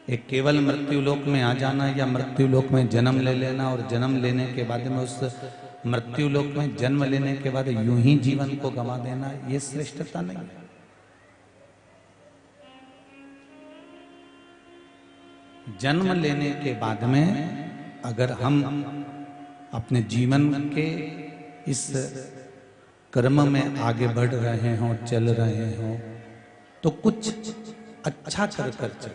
एक केवल मृत्यु लोक में आ जाना या मृत्यु लोक में जन्म ले लेना और जन्म लेने के बाद में उस मृत्यु लोक में जन्म लेने के बाद यूं ही जीवन को गंवा देना, ये श्रेष्ठता नहीं है। जन्म लेने के बाद में अगर हम अपने जीवन के इस कर्म में आगे बढ़ रहे हों, चल रहे हों, तो कुछ अच्छा कर कर चल।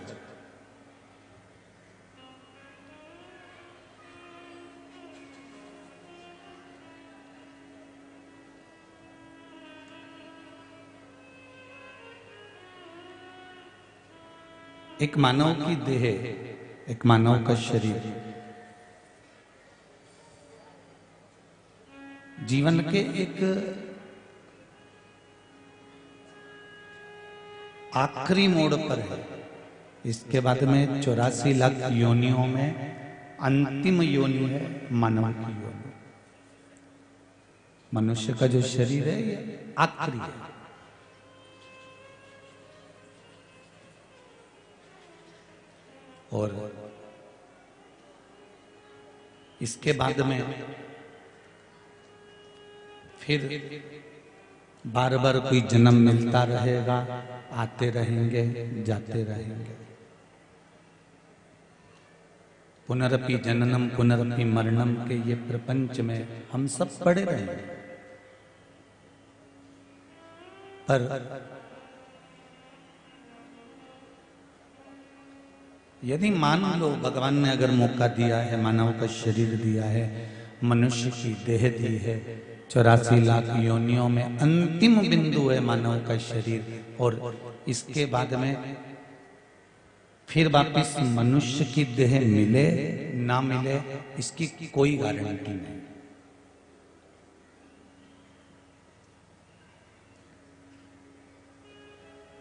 एक मानव की देह, एक मानव का शरीर जीवन के एक आखिरी मोड़ पर है। इसके बाद में 84 लाख योनियों में अंतिम योनि है मानव की योनि। मनुष्य का जो शरीर है ये आखिरी है। और इसके बाद में फिर बार बार कोई जन्म मिलता रहेगा, आते रहेंगे, जाते रहेंगे। पुनरपि जननम पुनरपि मरणम के ये प्रपंच में हम सब पड़े रहेंगे। पर यदि मान लो भगवान ने अगर मौका दिया है, मानव का शरीर दिया है, मनुष्य की देह दी है, 84 लाख योनियों में अंतिम बिंदु है मानव का शरीर, और इसके बाद में फिर वापिस मनुष्य की देह मिले ना मिले इसकी कोई गारंटी नहीं।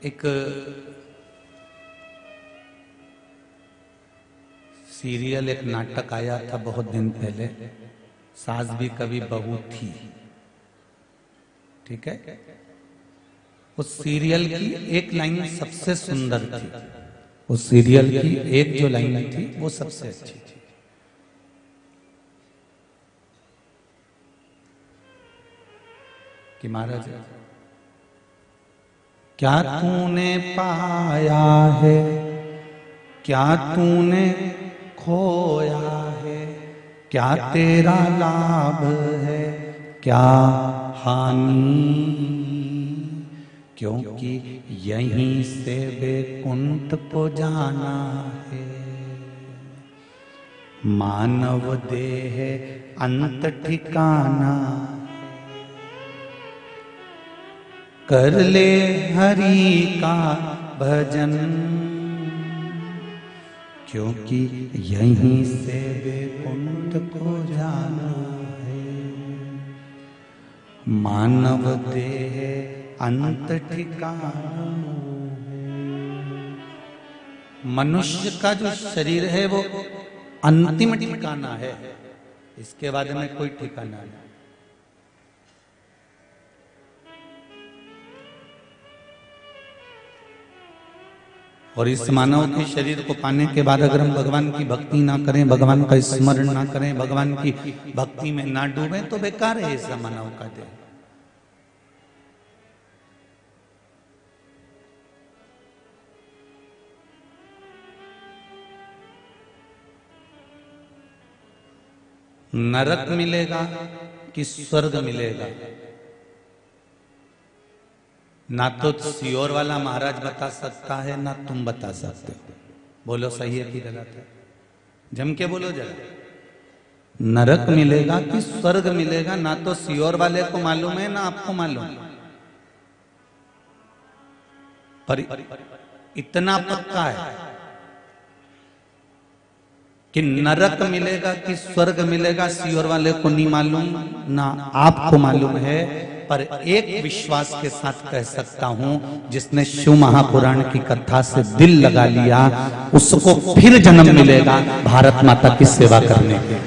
एक सीरियल, एक नाटक आया था बहुत दिन पहले, सास भी कभी बहू थी, ठीक है। उस सीरियल की एक लाइन सबसे सुंदर थी, उस सीरियल की एक जो लाइन थी वो सबसे अच्छी थी। कि महाराज क्या तूने पाया है, क्या तूने खोया है, क्या तेरा लाभ है, क्या हानि, क्योंकि यहीं से वैकुंठ को जाना है। मानव देह अंत ठिकाना, कर ले हरि का भजन, क्योंकि यहीं से वैकुंठ को जाना है। मानव देह अंत ठिकाना है। मनुष्य का जो शरीर है वो अंतिम ठिकाना है, इसके बाद में कोई ठिकाना नहीं। और इस मानव के शरीर को पाने के बाद अगर हम भगवान की भक्ति ना करें, भगवान का स्मरण ना करें, भगवान की भक्ति में ना डूबे, तो बेकार है इस मानव का देह। नरक मिलेगा कि स्वर्ग मिलेगा, ना तो सियोर वाला महाराज बता सकता है, ना तुम बता सकते हो। बोलो सही है कि गलत है? जम के बोलो जरा। नरक मिलेगा कि स्वर्ग मिलेगा, ना तो सियोर वाले को मालूम है, ना आपको मालूम है। पर इतना पक्का है कि नरक मिलेगा कि स्वर्ग मिलेगा, सियोर वाले को नहीं मालूम, ना आपको मालूम है। पर एक विश्वास के साथ कह सकता हूं, जिसने शिव महापुराण की कथा से दिल लगा लिया, उसको फिर जन्म मिलेगा भारत माता की सेवा करने के।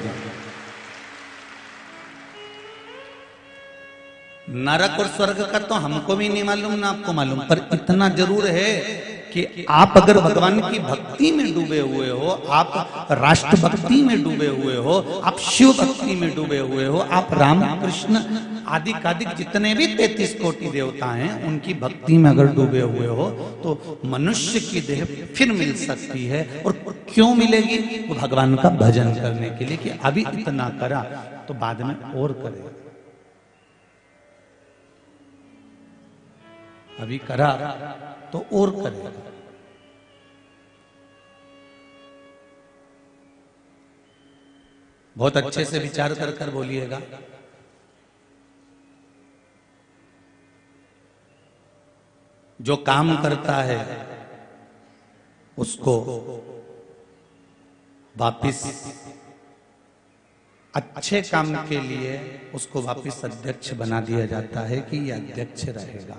नरक और स्वर्ग का तो हमको भी नहीं मालूम, ना आपको मालूम, पर इतना जरूर है कि आप अगर भगवान की भक्ति में डूबे हुए हो, आप राष्ट्र भक्ति में डूबे हुए हो, आप शिव भक्ति में डूबे हुए हो, आप राम कृष्ण आदि कादिक जितने भी 33 कोटि देवता हैं उनकी भक्ति में अगर डूबे हुए हो तो मनुष्य की देह फिर मिल सकती है। और क्यों मिलेगी? वो भगवान का भजन करने के लिए कि अभी इतना करा तो बाद में और करेगा, अभी करा तो और करेगा। बहुत अच्छे से विचार कर कर बोलिएगा। जो काम करता है उसको वापिस अच्छे काम के लिए उसको वापिस अध्यक्ष बना दिया जाता है कि ये अध्यक्ष रहेगा।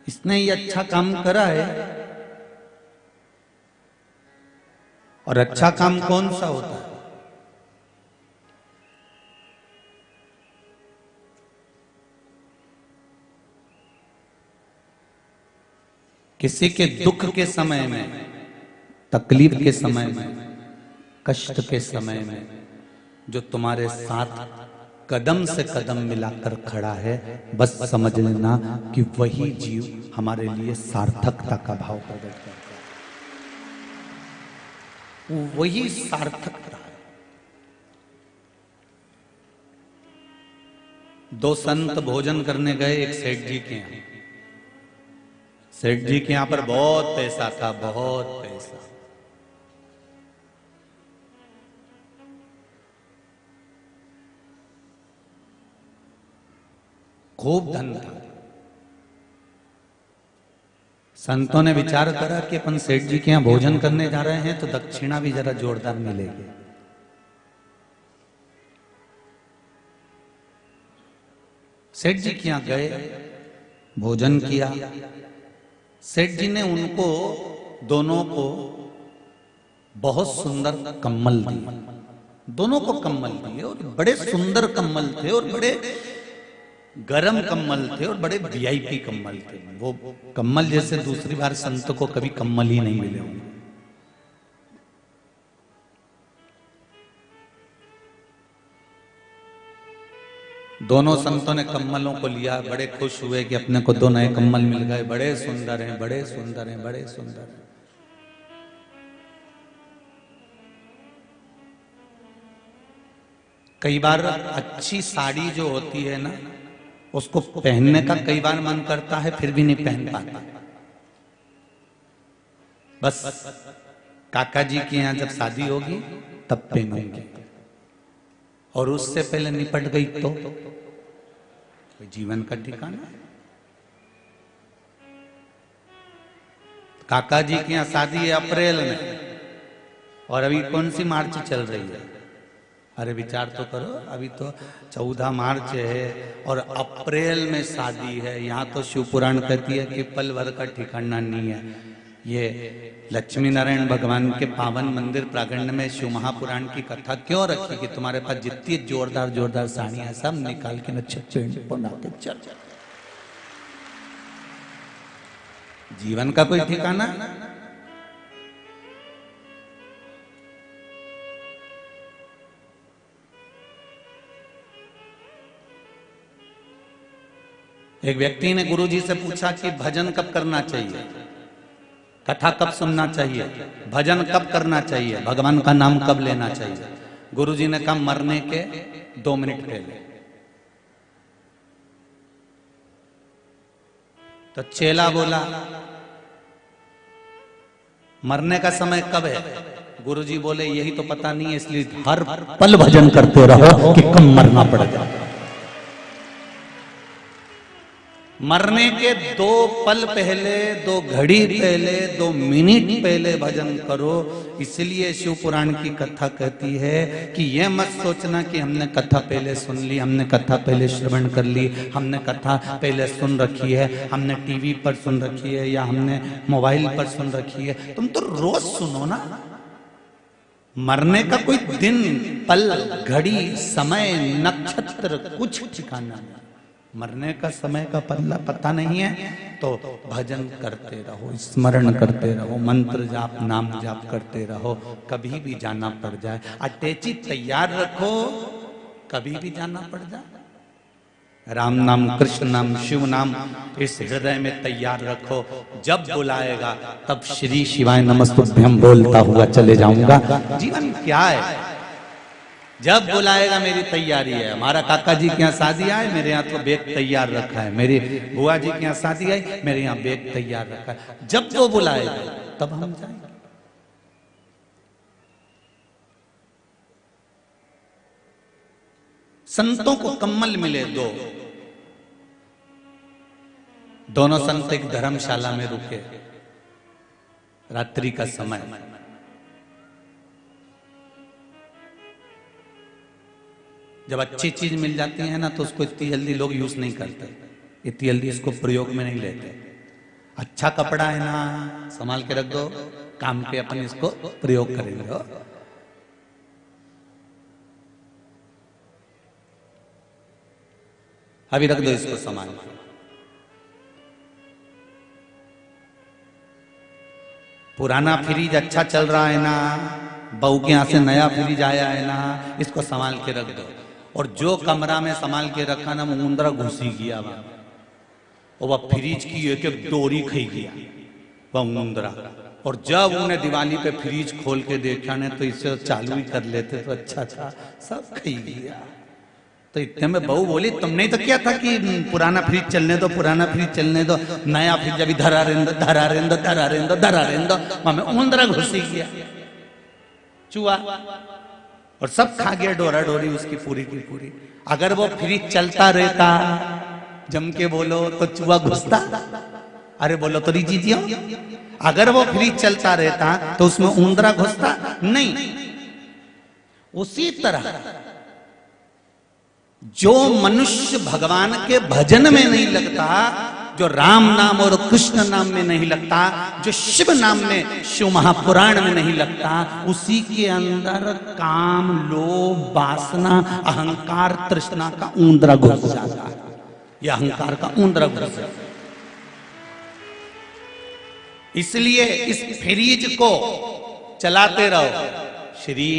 इसने ये अच्छा काम करा है। और अच्छा काम कौन सा होता है? किसी के दुख के समय में, तकलीफ के समय में, कष्ट के समय में जो तुम्हारे साथ कदम से कदम मिलाकर खड़ा है, बस समझ लेना कि वही जीव हमारे लिए सार्थकता का भाव प्रकट करता है। वही सार्थकता है। दो संत भोजन करने गए एक सेठ जी के यहाँ। सेठ जी के यहाँ पर बहुत पैसा था, बहुत पैसा। खूब धन था। संतों ने विचार करा कि अपन सेठ जी के यहाँ भोजन करने जा रहे हैं तो दक्षिणा भी जरा जोरदार मिलेगी। सेठ जी के यहाँ गए, भोजन किया। सेठ जी ने उनको दोनों को बहुत सुंदर कम्बल दिए। दोनों को कम्बल दिए और बड़े सुंदर कम्बल थे और बड़े गरम कम्बल थे और बड़े वीआईपी कम्बल थे। वो कम्बल जैसे दूसरी बार संत को कभी कम्बल ही नहीं मिले होंगे। दोनों संतों ने कम्बलों को लिया, बड़े खुश हुए कि अपने को दो नए कम्बल मिल गए। बड़े सुंदर हैं, बड़े सुंदर हैं, बड़े सुंदर हैं। कई बार अच्छी साड़ी जो होती है ना, उसको पहनने का कई बार मन करता है, फिर भी नहीं पहन पाता। बस काका जी के यहाँ जब शादी होगी तब पहनेंगे, और उससे पहले निपट गई तो जीवन का ठिकाना। काका जी के यहाँ शादी है अप्रैल में, और अभी कौन सी मार्च चल रही है? अरे विचार तो करो, अभी तो 14 मार्च है और अप्रैल में शादी है। यहाँ तो शिव पुराण कहती है कि पल भर का ठिकाना नहीं है। ये लक्ष्मी नारायण भगवान के पावन मंदिर प्रांगण में शिव महापुराण की कथा क्यों रखी कि तुम्हारे पास जितनी जोरदार जोरदार साड़ियां सब निकाल के चल। जीवन का कोई ठिकाना? एक व्यक्ति ने गुरुजी से पूछा कि भजन कब करना चाहिए, कथा कब सुनना चाहिए, भजन कब करना चाहिए, भगवान का नाम कब लेना चाहिए? गुरुजी ने कहा मरने के 2 मिनट पहले। तो चेला बोला मरने का समय कब है? गुरुजी बोले यही तो पता नहीं है, इसलिए हर पल भजन करते रहो कि कब मरना पड़ेगा। मरने के 2 पल पहले, 2 घड़ी पहले, 2 मिनट पहले भजन करो। इसलिए शिव पुराण की कथा कहती है कि यह मत सोचना कि हमने कथा पहले सुन ली, हमने कथा पहले श्रवण कर ली, हमने कथा पहले सुन रखी है, हमने टीवी पर सुन रखी है या हमने मोबाइल पर सुन रखी है। तुम तो रोज सुनो ना। मरने का कोई दिन, पल, घड़ी, समय, नक्षत्र कुछ ठिकाना नहीं। मरने का समय का पल्ला पता नहीं है तो भजन करते रहो, स्मरण करते रहो, मंत्र जाप नाम जाप करते रहो, कभी भी जाना पड़ जाए अटैची तैयार रखो, कभी भी जाना पड़ जाए। राम नाम कृष्ण नाम शिव नाम इस हृदय में तैयार रखो, जब बुलाएगा तब श्री शिवाय नमस्तुभ्यम बोलता हुआ चले जाऊंगा। जीवन क्या है, जब बुलाएगा मेरी तैयारी है। हमारा काका जी के यहाँ शादी आए, मेरे यहाँ तो बैग तैयार रखा है। मेरी बुआ जी के यहाँ शादी आई, मेरे यहाँ बैग तैयार रखा है। जब वो बुलाएगा तब हम जाएंगे। संतों को कम्बल मिले दो, दोनों संत एक धर्मशाला में रुके, रात्रि का समय। जब अच्छी चीज मिल जाती है ना तो उसको इतनी जल्दी लोग यूज नहीं करते, इतनी जल्दी इसको प्रयोग में नहीं लेते। अच्छा कपड़ा है ना, संभाल के रख दो, काम पे अपन इसको प्रयोग करेंगे। अभी रख दो इसको संभाल के। पुराना फ्रिज अच्छा चल रहा है ना, बहू के यहाँ से नया फ्रिज आया है ना, इसको संभाल के रख दो। और जो कमरा में संभाल के रखा ना, मुंदरा घुसी गया वहां, और वह फ्रिज की एक एक डोरी खई गया वह मुंदरा। और जब उन्हें दिवाली पे फ्रिज खोल के देखा ने तो इसे चालू ही कर लेते तो अच्छा था, सब खई गया। तो इतने में बहू बोली, तुमने तो क्या था कि पुराना फ्रिज चलने दो, पुराना फ्रिज चलने दो, नया फ्रिज अभी धरा रेंदो धरा रेंदो धरा रेंदो धरा रेंदो। वहां मुंदरा घुसी गया, चूहा, और सब खा गया डोरा डोरी उसकी पूरी की पूरी। अगर वो फ्रिज चलता रहता, जम के बोलो, तो चूहा घुसता? अरे बोलो तो जीजियो, अगर वो फ्रिज चलता रहता तो उसमें उंदरा घुसता? नहीं। उसी तरह जो मनुष्य भगवान के भजन में नहीं लगता, जो राम नाम और कृष्ण नाम में नहीं लगता, जो शिव नाम में, शिव महापुराण में नहीं लगता, उसी के अंदर काम, लोभ, वासना, अहंकार, तृष्णा का उंदरा घुस जाता है। यह अहंकार का उंदरा घुस जाता है। इसलिए इस फ्रिज को चलाते रहो, श्री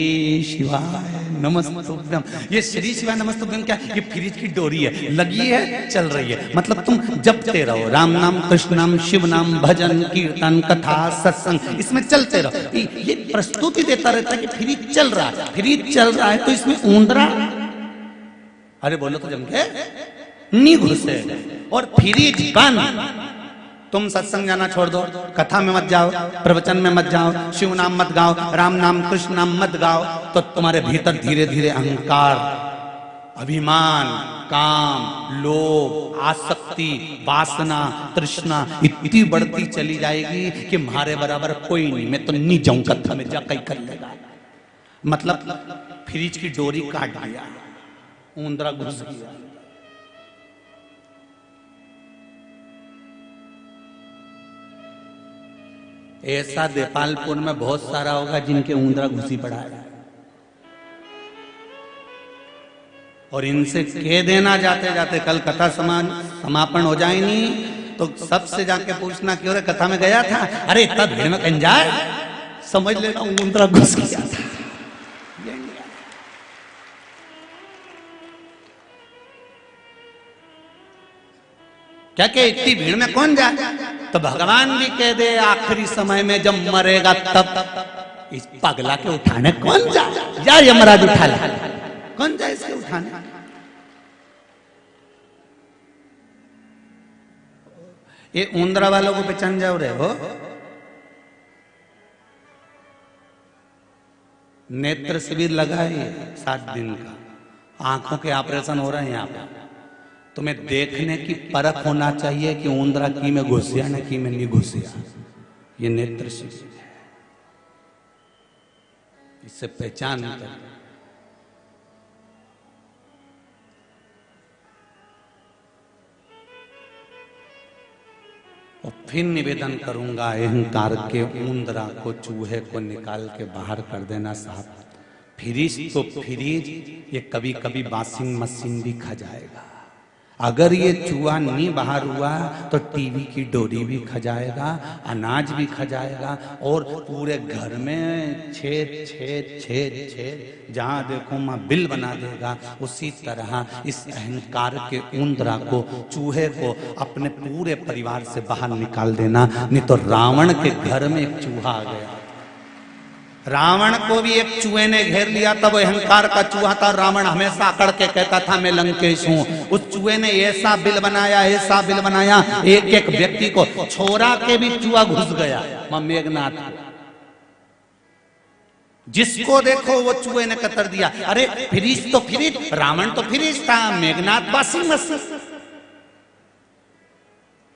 शिवाय नमस्तुभ्यम। ये श्री शिवाय नमस्तुभ्यम क्या? ये फ्रिज की डोरी है, लगी है, चल रही है। मतलब तुम जपते रहो, राम नाम कृष्ण नाम शिव नाम, भजन कीर्तन कथा सत्संग, इसमें चलते रहो। ये प्रस्तुति देता रहता है कि फ्रिज चल रहा है, फ्रिज चल रहा है, तो इसमें उंदरा, अरे बोलो तो जम के नहीं घुसे। और फ्रिज बंद, तुम सत्संग जाना छोड़ दो, कथा में मत जाओ, प्रवचन में मत जाओ, शिव नाम मत गाओ, राम नाम कृष्ण नाम मत गाओ, तो तुम्हारे भीतर धीरे धीरे अहंकार, अभिमान, काम, लोभ, आसक्ति, वासना, तृष्णा इतनी बढ़ती चली जाएगी कि मारे बराबर कोई नहीं, मैं तो नहीं जाऊं कथा में, जा कहीं कर लेगा। मतलब फ्रिज की डोरी काट दिया, उंदरा घुस गया। ऐसा देपालपुर में बहुत सारा होगा जिनके उंदरा घुसी पड़ा है, और इनसे कह देना जाते जाते कल कथा समापन हो जाए नहीं तो सबसे जाके पूछना क्यों रे कथा में गया था? अरे इतना भीड़ में कहीं जाए, समझ लेना उंदरा घुस गया था। क्या क्या इतनी भीड़ में कौन जाए? तो भगवान भी कह दे आखिरी समय में जब मरेगा तब इस पगला के उठाने कौन जाए? या यमराज उठा ले, कौन जाए इसके उठाने? ये उंदरा वालों को पहचान जाओ रहे हो, नेत्र शिविर लगा है 7 दिन का, आंखों के ऑपरेशन हो रहे हैं यहाँ पे। तुम्हें देखने की परख होना चाहिए कि उंदरा की में घुसिया न की में नहीं घुसिया। ये नेत्र शिविर है, इससे पहचान कर। और फिर निवेदन करूंगा, अहंकार के उंदरा को, चूहे को निकाल के बाहर कर देना साहब। फ्रिज तो फ्रिज, ये कभी कभी वॉशिंग मशीन भी खा जाएगा। अगर ये चूहा नहीं बाहर हुआ तो टीवी की डोरी भी खजाएगा, अनाज भी खजाएगा, और पूरे घर में छेद छेद छेद छेद, जहां देखो मां बिल बना देगा। उसी तरह इस अहंकार के उंदरा को, चूहे को अपने पूरे परिवार से बाहर निकाल देना, नहीं तो रावण के घर में एक चूहा आ गया। रावण को भी एक चूहे ने घेर लिया था, वो अहंकार का चूहा था। रावण हमेशा अकड़ के कहता था मैं लंकेश हूं। उस चूहे ने ऐसा बिल बनाया, ऐसा बिल बनाया, एक एक व्यक्ति को छोरा के भी चूहा घुस गया। मां मेघनाथ को जिसको देखो वो चूहे ने कतर दिया। अरे फ्रिज तो फ्रिज, रावण तो फ्रिज था, मेघनाथ वाशिंग मशीन,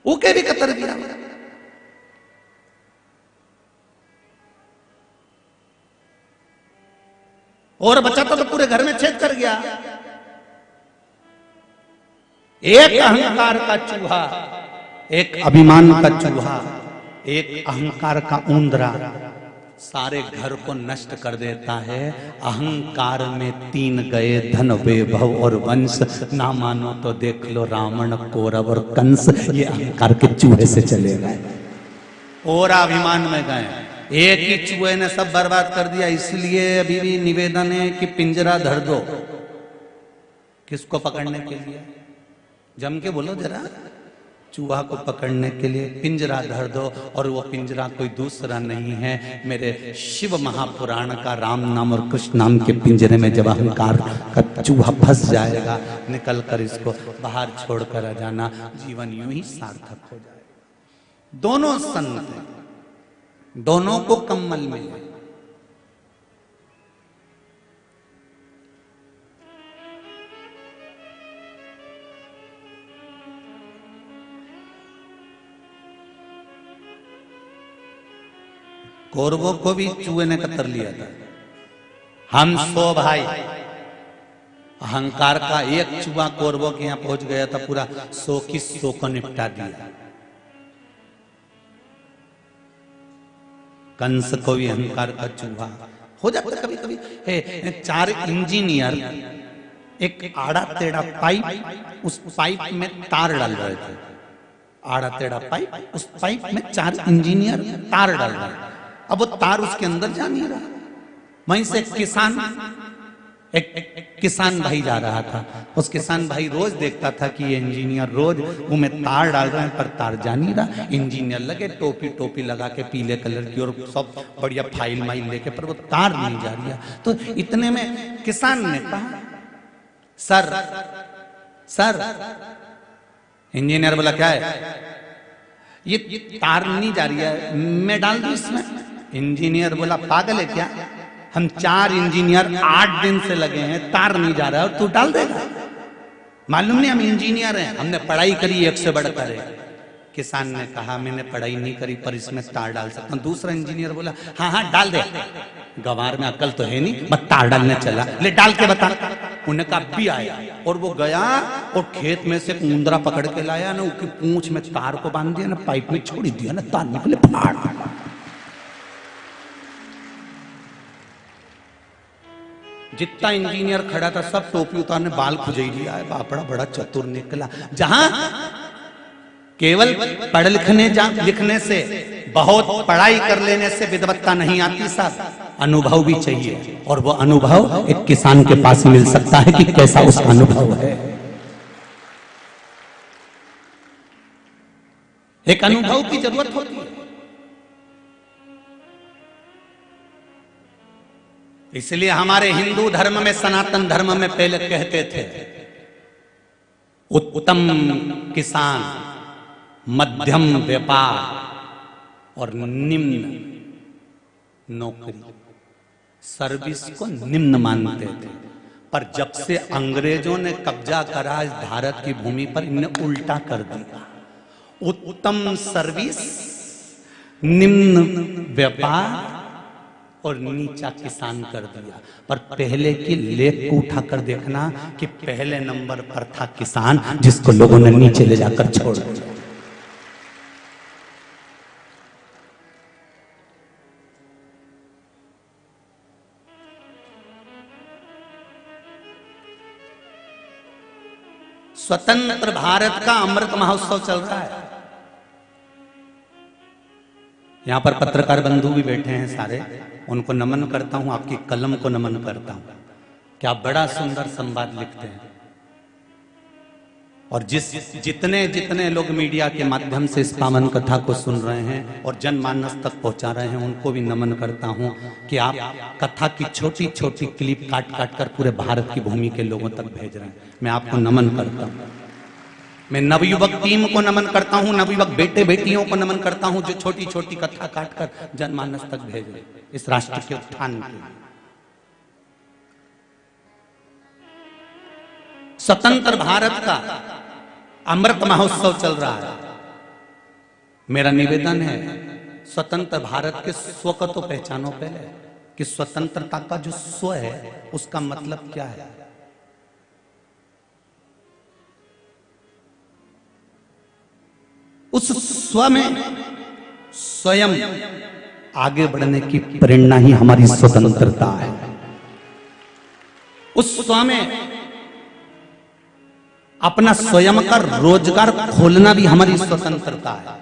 ओके भी कतर दिया। और बचा तो पूरे घर में छेद कर गया। एक अहंकार का चूहा, एक अभिमान का चूहा, एक अहंकार का उंदरा सारे घर को नष्ट कर देता है। अहंकार में 3 गए, धन वैभव और वंश। ना मानो तो देख लो रावण, कौरव और कंस, ये अहंकार के चूहे से चले गए और अभिमान में गए। एक ही चूहे ने सब बर्बाद कर दिया। इसलिए अभी भी निवेदन है कि पिंजरा धर दो। किसको पकड़ने के लिए? जम के बोलो जरा। चूहा को पकड़ने के लिए पिंजरा धर दो। और वो पिंजरा कोई दूसरा नहीं है, मेरे शिव महापुराण का राम नाम और कृष्ण नाम के पिंजरे में जब अहंकार का चूहा फंस जाएगा, निकल कर इसको बाहर छोड़कर आ जाना, जीवन यूं ही सार्थक हो जाएगा। दोनों संत हैं, दोनों को कम्मल मिले। कौरवों को भी चूहे ने कतर लिया था। हम 100 भाई, अहंकार का एक चूहा कौरवों के यहां पहुंच गया था, पूरा 100 की 100 को निपटा दिया। कंस को भी अहंकार का चूहा हो जाता है कभी कभी। 4 इंजीनियर एक आड़ा टेढ़ा पाइप, उस पाइप में तार डाल रहे थे। आड़ा टेढ़ा पाइप, उस पाइप में 4 इंजीनियर तार डाल रहे थे। अब वो तार उसके अंदर जा नहीं रहा। वहीं से एक किसान भाई जा रहा था। उस किसान भाई रोज देखता था कि ये इंजीनियर रोज उनमें तार डाल रहे हैं, पर तार जा नहीं रहा। इंजीनियर लगे टोपी लगा के पीले कलर की, और सब बढ़िया फाइल माइल लेके, पर वो तार नहीं जा रही है। तो इतने में किसान ने कहा, सर। इंजीनियर बोला क्या है? ये तार नहीं जा रही है, मैं डाल दूं इसमें? इंजीनियर बोला पागल है क्या? हम 4 इंजीनियर 8 दिन से लगे हैं, तार नहीं जा रहा है और तू डाल देगा? मालूम नहीं हम इंजीनियर हैं, हमने पढ़ाई करी 1 से बढ़कर 1। किसान ने कहा मैंने पढ़ाई नहीं करी, पर इसमें तार डाल सकता हूं। दूसरा इंजीनियर बोला हाँ डाल दे। गंवार में अकल तो है नहीं, बस तार डालने चला, ले डाल के बता। उन्हें कहा भी आया, और वो गया और खेत में से मुंदरा पकड़ के लाया ना, उसकी पूंछ में तार को बांध दिया ना, पाइप में छोड़ दिया ना, तार निकले फाड़। जितना इंजीनियर खड़ा था सब टोपी उतारने, बाल खुजई लिया है। बापड़ा बड़ा चतुर निकला। जहां केवल पढ़ लिखने से, बहुत पढ़ाई कर लेने से विद्वत्ता नहीं आती साहब, अनुभव भी चाहिए। और वो अनुभव एक किसान के पास मिल सकता है कि कैसा उसका अनुभव है। एक अनुभव की जरूरत होती है। इसलिए हमारे हिंदू धर्म में, सनातन धर्म में पहले कहते थे उत्तम किसान, मध्यम व्यापार और निम्न नौकरी, सर्विस को निम्न मानते थे। पर जब से अंग्रेजों ने कब्जा करा इस भारत की भूमि पर, इन्हें उल्टा कर दिया। उत्तम सर्विस, निम्न व्यापार और नीचा किसान कर दिया। पर पहले की लेख को उठाकर देखना कि पहले नंबर पर था किसान, जिसको लोगों ने नीचे ले जाकर छोड़ दिया। स्वतंत्र भारत का अमृत महोत्सव चल रहा है। यहां पर पत्रकार बंधु भी बैठे हैं सारे, उनको नमन करता हूं, आपकी कलम को नमन करता हूं। क्या बड़ा सुंदर संवाद लिखते हैं। और जितने जितने लोग मीडिया के माध्यम से इस पावन कथा को सुन रहे हैं और जनमानस तक पहुंचा रहे हैं, उनको भी नमन करता हूं कि आप कथा की छोटी छोटी क्लिप काट काट कर पूरे भारत की भूमि के लोगों तक भेज रहे हैं। मैं आपको नमन करता हूं। मैं नवयुवक टीम को नमन करता हूं, नवयुवक बेटे बेटियों को नमन करता हूं, जो छोटी छोटी कथा काट कर जनमानस तक भेज रहे इस राष्ट्र के उत्थान के लिए। स्वतंत्र भारत का अमृत महोत्सव चल रहा है। मेरा निवेदन है, स्वतंत्र भारत के स्व को तो पहचानो पहले, कि स्वतंत्रता का जो स्व है उसका मतलब क्या है। उस स्व में स्वयं आगे बढ़ने की प्रेरणा ही हमारी स्वतंत्रता है। उस स्व में अपना स्वयं का रोजगार खोलना भी हमारी स्वतंत्रता है।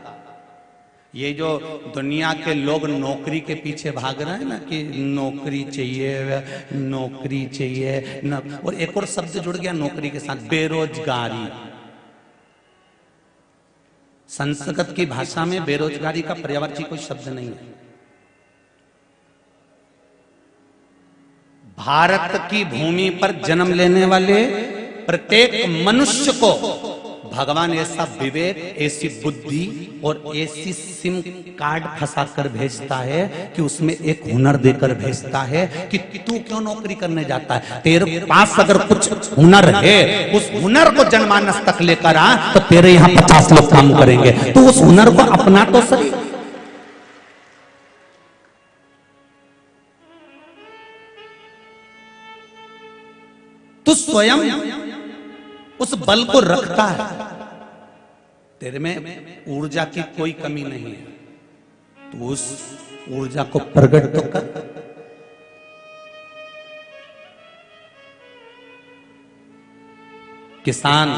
ये जो दुनिया के लोग नौकरी के पीछे भाग रहे हैं ना, कि नौकरी चाहिए नौकरी चाहिए न, और एक और शब्द जुड़ गया नौकरी के साथ, बेरोजगारी। संस्कृत की भाषा में बेरोजगारी का पर्यायवाची कोई शब्द नहीं है। भारत की भूमि पर जन्म लेने वाले प्रत्येक मनुष्य को भगवान ऐसा विवेक, ऐसी बुद्धि और ऐसी सिम कार्ड फंसा कर भेजता है कि उसमें एक हुनर देकर भेजता है कि तू क्यों नौकरी करने जाता है। तेरे पास अगर कुछ हुनर है, उस हुनर को जनमानस तक लेकर आ, तो तेरे यहां 50 लोग काम करेंगे। तो उस हुनर को अपना तो सही। तू स्वयं उस बल को रखता है, तेरे में ऊर्जा की कोई कमी नहीं है, तो उस ऊर्जा को प्रकट तो कर। किसान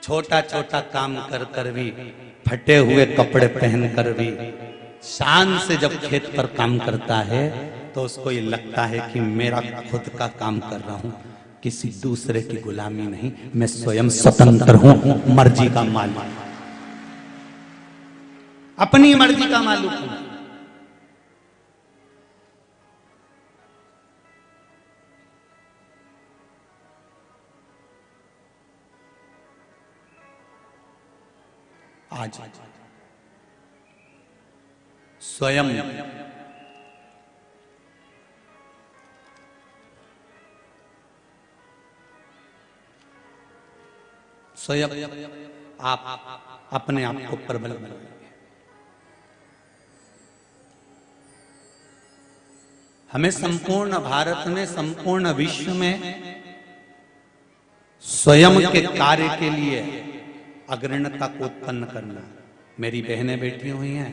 छोटा छोटा काम कर कर भी, फटे हुए कपड़े पहन कर भी शान से जब खेत पर काम करता है, तो उसको ये लगता है कि मेरा खुद का काम कर रहा हूं, किसी दूसरे की गुलामी नहीं, मैं स्वयं स्वतंत्र हूं, मर्जी का मालिक, अपनी मर्जी का मालिक हूं। आज स्वयं आप अपने आप को प्रबल बनाएंगे। हमें संपूर्ण भारत में, संपूर्ण विश्व में स्वयं के कार्य के लिए अग्रणता को उत्पन्न करना। मेरी बहनें बैठी हुई हैं,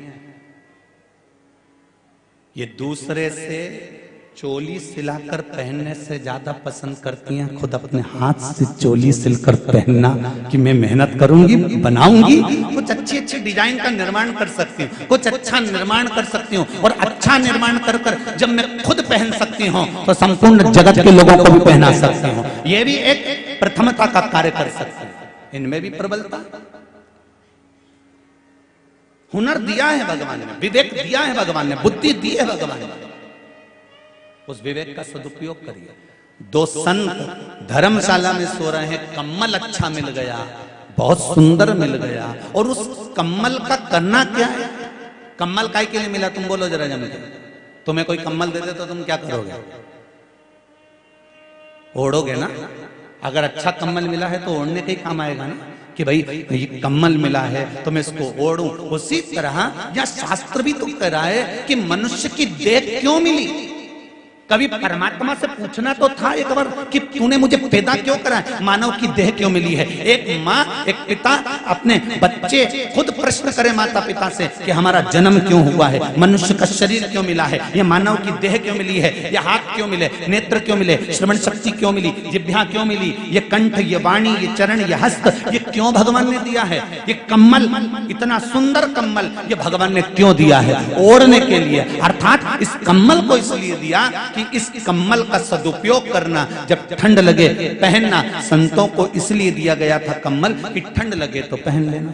ये दूसरे से चोली सिलाकर पहनने से ज्यादा पसंद करती हैं खुद अपने हाथ से चोली सिलकर पहनना, कि मैं मेहनत करूंगी, बनाऊंगी, कुछ अच्छी अच्छी डिजाइन का निर्माण कर सकती हूँ, कुछ अच्छा निर्माण कर सकती हूँ, और अच्छा निर्माण कर कर जब मैं खुद पहन सकती हूँ तो संपूर्ण जगत के लोगों को भी पहना सकती हूँ। ये भी एक प्रथमता का कार्य कर सकती हूँ। इनमें भी प्रबलता, हुनर दिया है भगवान ने, विवेक दिया है भगवान ने, बुद्धि दी है भगवान ने, उस विवेक का सदुपयोग करिए। दो संत धर्मशाला में सो रहे हैं, कम्मल अच्छा मिल गया, बहुत सुंदर मिल गया, और उस कम्मल का करना क्या है। कम्मल काय के लिए मिला, तुम बोलो जरा जम के। तुम्हें कोई कम्मल दे दे तो तुम क्या करोगे? ओढ़ोगे ना। अगर अच्छा कम्मल मिला है तो ओढ़ने के ही काम आएगा ना, कि भाई ये कम्मल मिला है तो मैं इसको ओढ़ूं। उसी तरह या शास्त्र भी तो कह रहा है कि मनुष्य की देह क्यों मिली, कभी परमात्मा से पूछना तो था एक बार कि तूने मुझे पैदा क्यों करा, मानव की देह क्यों मिली है। एक माँ एक पिता अपने बच्चे खुद प्रश्न करे माता पिता से कि हमारा जन्म क्यों हुआ है, मनुष्य का शरीर क्यों मिला है, ये मानव की देह क्यों मिली है, ये हाथ क्यों मिले, नेत्र क्यों मिले, श्रवण शक्ति क्यों मिली, जिह्वा क्यों मिली, ये कंठ, ये वाणी, ये चरण, ये हस्त, ये क्यों भगवान ने दिया है, ये कम्बल, इतना सुंदर कम्बल ये भगवान ने क्यों दिया है, ओढ़ने के लिए। अर्थात इस कम्बल को इसलिए दिया कि इस कम्बल का सदुपयोग करना, जब ठंड लगे पहनना। संतों को इसलिए दिया गया था कम्बल कि ठंड लगे तो पहन लेना,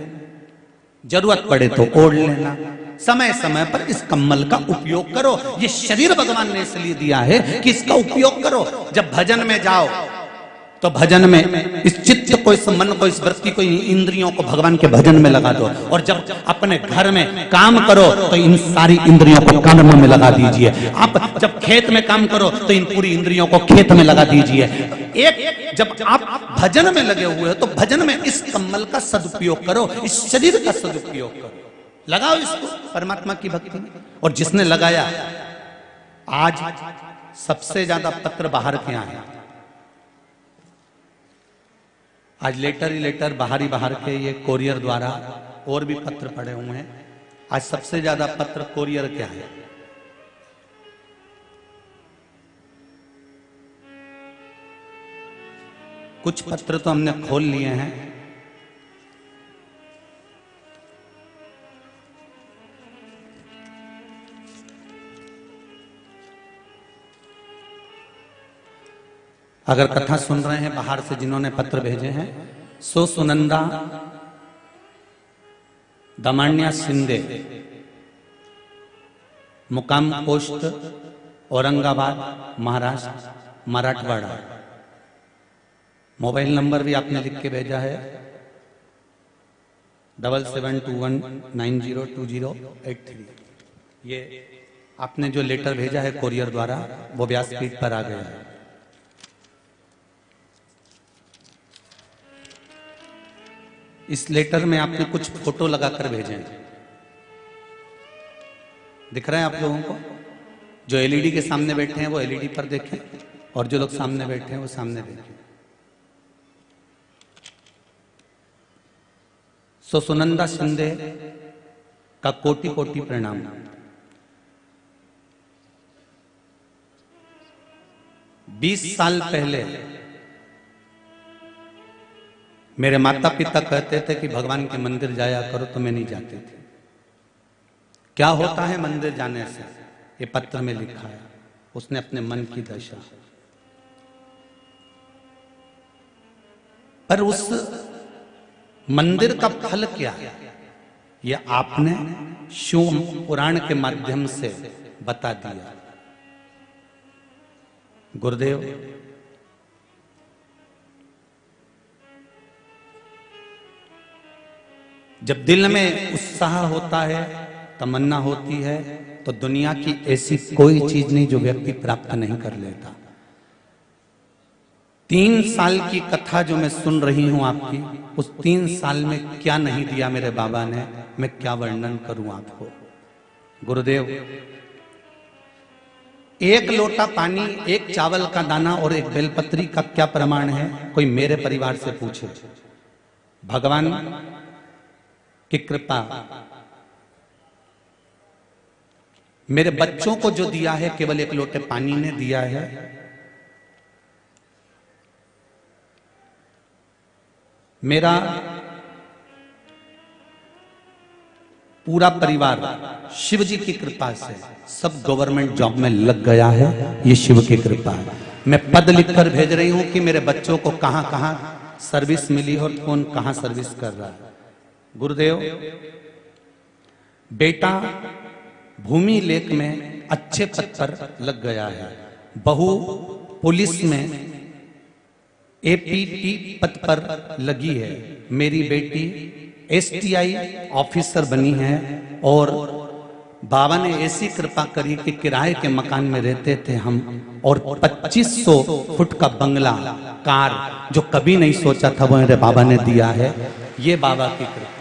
जरूरत पड़े तो ओढ़ लेना, समय समय पर इस कम्बल का उपयोग करो। ये शरीर भगवान ने इसलिए दिया है कि इसका उपयोग करो। जब भजन में जाओ तो भजन में इस चित्त को, इस मन को, इस वृत्ति को, इंद्रियों को भगवान के भजन में लगा दो। और जब अपने घर में काम करो तो इन सारी इंद्रियों को कर्म में लगा दीजिए। आप जब खेत में काम करो तो इन पूरी इंद्रियों को खेत में लगा दीजिए। एक जब आप भजन में लगे हुए हो तो भजन में इस कम्बल का सदुपयोग करो, इस शरीर का सदुपयोग करो, लगाओ इसको परमात्मा की भक्ति में। और जिसने लगाया, आज सबसे ज्यादा पत्र बाहर के आए, आज लेटर ही लेटर बाहर के ये कोरियर द्वारा और भी पत्र पड़े हुए हैं। आज सबसे ज्यादा पत्र कोरियर के आए। कुछ पत्र तो हमने खोल लिए हैं, अगर कथा सुन रहे हैं बाहर से जिन्होंने पत्र भेजे हैं, सो सुनंदा दमान्या सिंधे, मुकाम post Aurangabad Maharashtra Marathwada. Mobile number भी आपने लिख के भेजा है 7721902083। ये आपने जो लेटर भेजा है कोरियर द्वारा वो व्यासपीठ पर आ गया है। इस लेटर में आपने कुछ फोटो लगाकर भेजे हैं, दिख रहा है आप लोगों को? जो एलईडी के सामने बैठे हैं वो एलईडी पर देखें, और जो लोग सामने बैठे हैं वो सामने देखें। सो सुनंदा शिंदे का कोटि कोटि प्रणाम। बीस साल पहले मेरे माता पिता कहते थे कि भगवान के मंदिर जाया करो, तो मैं नहीं जाती थी। क्या होता है मंदिर जाने से, ये पत्र में लिखा है। उसने अपने मन की दशा, पर उस मंदिर का फल क्या है ये आपने शिव पुराण के माध्यम से बता दिया। गुरुदेव, जब दिल में उत्साह होता है, तमन्ना होती है, तो दुनिया की ऐसी कोई चीज नहीं जो व्यक्ति प्राप्त नहीं कर लेता। 3 साल की कथा जो मैं सुन रही हूं आपकी, उस 3 साल में क्या नहीं दिया मेरे बाबा ने, मैं क्या वर्णन करूं आपको। गुरुदेव, एक लोटा पानी, एक चावल का दाना और एक बेलपत्री का क्या प्रमाण है, कोई मेरे परिवार से पूछे। भगवान की कृपा, मेरे बच्चों को जो दिया है केवल एक लोटे पानी ने दिया है। मेरा पूरा परिवार शिव जी की कृपा से सब गवर्नमेंट जॉब में लग गया है, ये शिव की कृपा है। मैं पद लिखकर भेज रही हूं कि मेरे बच्चों को कहां कहां सर्विस मिली और कौन कहां सर्विस कर रहा है। गुरुदेव, बेटा भूमि लेख में अच्छे पद पर लग गया है, बहू पुलिस में एपीटी पद पर लगी है, मेरी बेटी एसटीआई ऑफिसर बनी है, और बाबा ने ऐसी कृपा करी कि किराए के मकान में रहते थे हम, और 2500 फुट का बंगला, कार, जो कभी नहीं सोचा था वो मेरे बाबा ने दिया है। ये बाबा की कृपा।